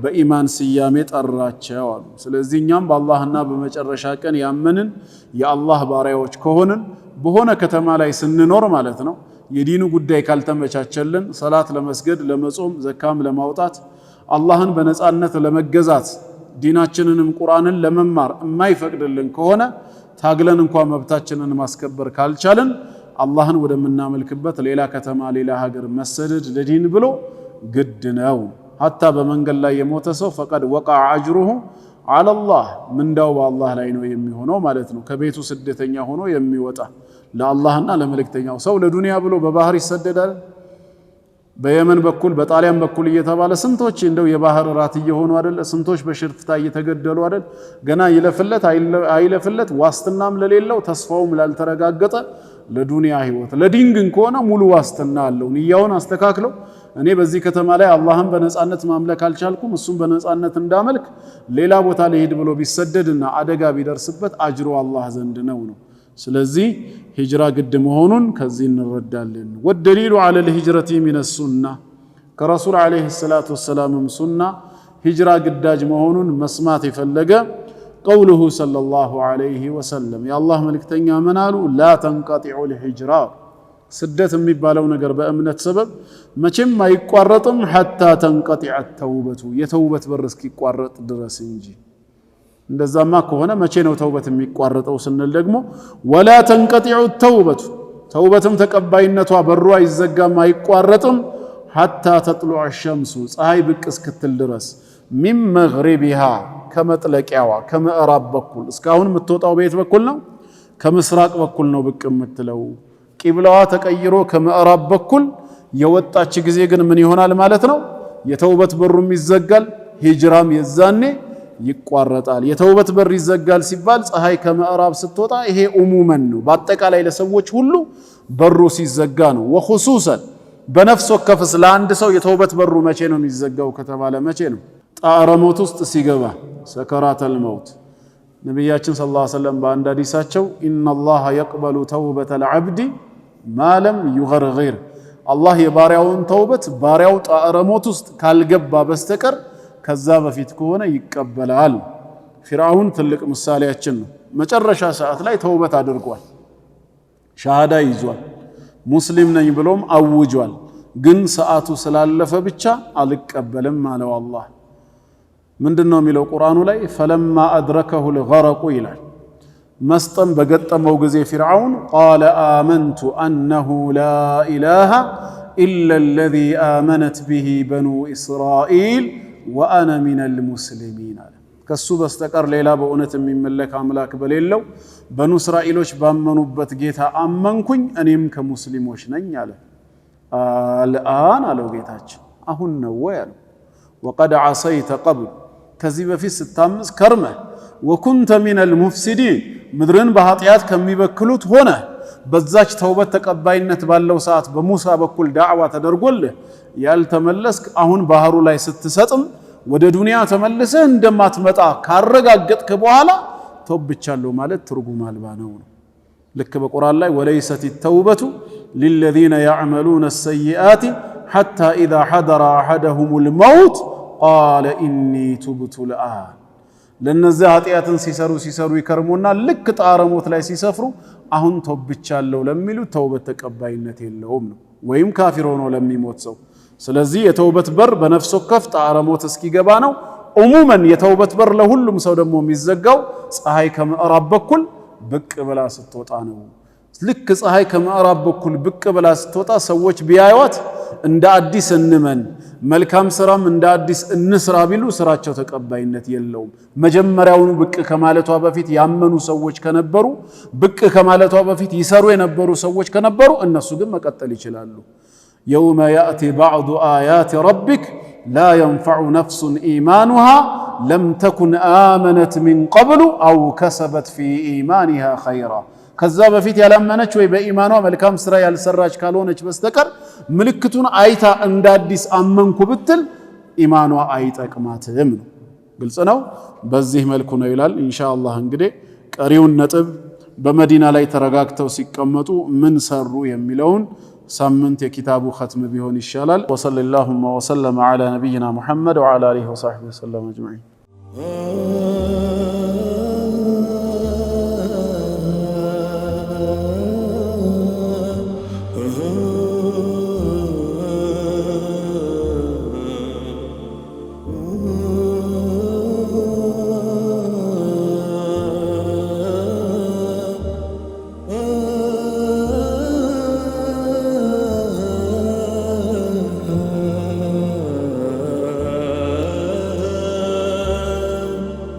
በኢማን ስያሜ ጠራቸው አሉ። ስለዚህ እኛም በአላህና በመጨረሻ ቀን ያመንን የአላህ ባሪያዎች ከሆንን በሆነ ከተማ ላይ ስንኖር ማለት ነው የዲኑ ጉዳይ ካልተመቻቸልን ሰላት ለመስገድ፣ ለመጾም፣ ዘካም ለማውጣት አላህን በነጻነት ለመገዛት ዲናችንንም ቁርአንን ለመማር የማይፈቅድልን ከሆነ ታግለን እንኳን መብታችንን ማስከበር ካልቻልን አላህን ወደምናመልክበት ሌላ ከተማ ሌላ ሀገር መሰደድ ለዲን ብሎ ግድ ነው። ሐታ በመንገድ ላይ የሞተ ሰው ፈቀድ ወቀዐ አጅሩሁ ዐለላህ ምንዳው በአላህ ላይ ነው የሚሆነው ማለት ነው። ከቤቱ ስደተኛ ሆኖ የሚወጣ ለአላህና ለመልእክተኛው ሰው ለዱንያ ብሎ በባህር ይሰደዳል። በየመን በኩል በጣሊያን በኩል እየተባለ ስንቶች እንደው የባህር ራት እየሆኑ አይደል? ስንቶች በሽርፍታ እየተገደሉ አይደል? ገና ይለፍለት አይለፍለት ዋስትናም ለሌለው ተስፋውም ላልተረጋገጠ ለዱንያ ህይወት ለዲን ግን ከሆነ ሙሉ ዋስትና አለው። ንያውን አስተካክለው እኔ በዚህ ከተማ ላይ አላህን በነጻነት ማምለክ አልቻልኩም እሱም በነጻነት እንዳመልክ ሌላ ቦታ ሊሄድ ብሎ ቢሰደድና አደጋ ቢደርስበት አጅሩ አላህ ዘንድ ነው። ስለዚህ ሂጅራ ግድ መሆኑን ከዚህ እንረዳለን። ወደሊሉ ዐለ ልሂጅረቲ ሚነ ሱና ከረሱል ዐለይሂ ሰላቱ ወሰላምም ሱና ሂጅራ ግዳጅ መሆኑን መስማት የፈለገ ቀውሉሁ ሰለላሁ ዐለይሂ ወሰለም የአላህ መልእክተኛ ምን አሉ? ላ ተንቀጢዑ ልሂጅራ ስደት የሚባለው ነገር በእምነት ሰበብ መቼም አይቋረጥም ሐታ ተንቀጢዐ ተውበቱ የተውበት በር እስኪቋረጥ ድረስ እንጂ። እንደዛማ ከሆነ መቼ ነው ተውበት የሚቋረጠው ስንል ደግሞ ወላ ተንቀጢዑ ተውበቱ ተውበትም ተቀባይነቷ በሩ አይዘጋም አይቋረጥም ሐታ ተጥሉዐ ሸምሱ ፀሐይ ብቅ እስክትል ድረስ ሚን መግሪቢሃ ከመጥለቂያዋ ከምዕራብ በኩል እስካሁን የምትወጣው በየት በኩል ነው? ከምስራቅ በኩል ነው ብቅ የምትለው። ቂብላዋ ተቀይሮ ከምዕራብ በኩል የወጣች ጊዜ ግን ምን ይሆናል ማለት ነው? የተውበት በሩም ይዘጋል፣ ሂጅራም የዛኔ ይቋረጣል። የተውበት በር ይዘጋል ሲባል ፀሐይ ከምዕራብ ስትወጣ ይሄ ኡሙመን ነው፣ በአጠቃላይ ለሰዎች ሁሉ በሩ ሲዘጋ ነው። ወኹሱሰን በነፍስ ወከፍስ ለአንድ ሰው የተውበት በሩ መቼ ነው የሚዘጋው ከተባለ መቼ ነው? ጣዕረ ሞት ውስጥ ሲገባ ሰከራተል መውት። ነቢያችን ሰለላሁ ዐለይሂ ወሰለም በአንድ ሐዲሳቸው ኢነላሃ የቅበሉ ተውበተል ዐብዲ ማለም ዩገርጊር አላህ የባሪያውን ተውበት ባሪያው ጣዕረ ሞት ውስጥ ካልገባ በስተቀር ከዛ በፊት ከሆነ ይቀበላል። ፊርዓውን ትልቅ ምሳሌያችን ነው። መጨረሻ ሰዓት ላይ ተውበት አድርጓል፣ ሻሃዳ ይዟል፣ ሙስሊም ነኝ ብሎም አውጇል። ግን ሰዓቱ ስላለፈ ብቻ አልቀበልም አለው አላህ። ምንድነው የሚለው ቁርአኑ ላይ? ፈለማ አድረከሁ ልገረቁ ይላል። መስጠም በገጠመው ጊዜ ፊርዓውን ቃለ አመንቱ አነሁ ላ ኢላሃ ኢላ አለዚ አመነት ቢሂ በኑ እስራኢል ወአነ ሚነል ሙስሊሚን አለ። ከሱ በስተቀር ሌላ በእውነት የሚመለክ አምላክ በሌለው በኑ እስራኤሎች ባመኑበት ጌታ አመንኩኝ እኔም ከሙስሊሞች ነኝ አለ። አልአን አለው ጌታችን አሁን ነው ወይ አለው። ወቀድ ዐሰይተ ቀብል ከዚህ በፊት ስታምፅ ከርመህ ወኩንተ ሚነል ሙፍሲዲን ምድርን በኃጢአት ከሚበክሉት ሆነ በዛች ተውበት ተቀባይነት ባለው ሰዓት በሙሳ በኩል ዳዕዋ ተደርጎልህ ያልተመለስክ አሁን ባህሩ ላይ ስትሰጥም ወደ ዱንያ ተመልሰህ እንደማትመጣ ካረጋገጥክ በኋላ ተውብቻለሁ ማለት ትርጉም አልባ ነው። ልክ በቁርአን ላይ ወለይሰት ተውበቱ ሊለዚነ ያዕመሉነ ሰይአት ሐታ ኢዛ ሐደረ አሐደሁሙል መውት ቃለ ኢኒ ቱብቱ ልአን ለነዚያ ኃጢአትን ሲሰሩ ይከርሙና ልክ ጣዕረ ሞት ላይ ሲሰፍሩ አሁን ተውብቻለሁ ለሚሉ ተውበት ተቀባይነት የለውም ነው፣ ወይም ካፊር ሆኖ ለሚሞት ሰው። ስለዚህ የተውበት በር በነፍስ ወከፍ ጣዕረ ሞት እስኪገባ ነው። ዑሙመን የተውበት በር ለሁሉም ሰው ደግሞ የሚዘጋው ፀሐይ ከምዕራብ በኩል ብቅ ብላ ስትወጣ ነው። ልክ ፀሐይ ከምዕራብ በኩል ብቅ ብላ ስትወጣ ሰዎች ቢያዩት እንደ አዲስ እንመን መልካም ስራም እንደ አዲስ እንስራ ቢሉ ስራቸው ተቀባይነት የለውም። መጀመሪያውኑ ብቅ ከማለቷ በፊት ያመኑ ሰዎች ከነበሩ፣ ብቅ ከማለቷ በፊት ይሰሩ የነበሩ ሰዎች ከነበሩ እነሱ ግን መቀጠል ይችላሉ። የውመ ያእቲ ባዕዱ አያት ረቢክ لا ينفع نفس إيمانها لم تكن آمنت من قبل أو كسبت في إيمانها خيرا كذا بفيت ያላመነች ወይ በኢማኗ መልካም ስራ ያልሰራች ካልሆነች በስተቀር ምልክቱን አይታ እንዳዲስ አመንኩ ብትል ኢማኗ አይጠቅማትም ነው ግልጽ ነው በዚህ መልኩ ነው ይላል ኢንሻአላህ እንግዲህ ቀሪውን ነጥብ በመዲና ላይ ተረጋግተው ሲቀመጡ ምን ሰሩ የሚለውን ሳምንት የኪታቡ ختم ቢሆን ይሻላል ወሰለላሁ ወሰለም على نبينا محمد وعلى اله وصحبه وسلم اجمعين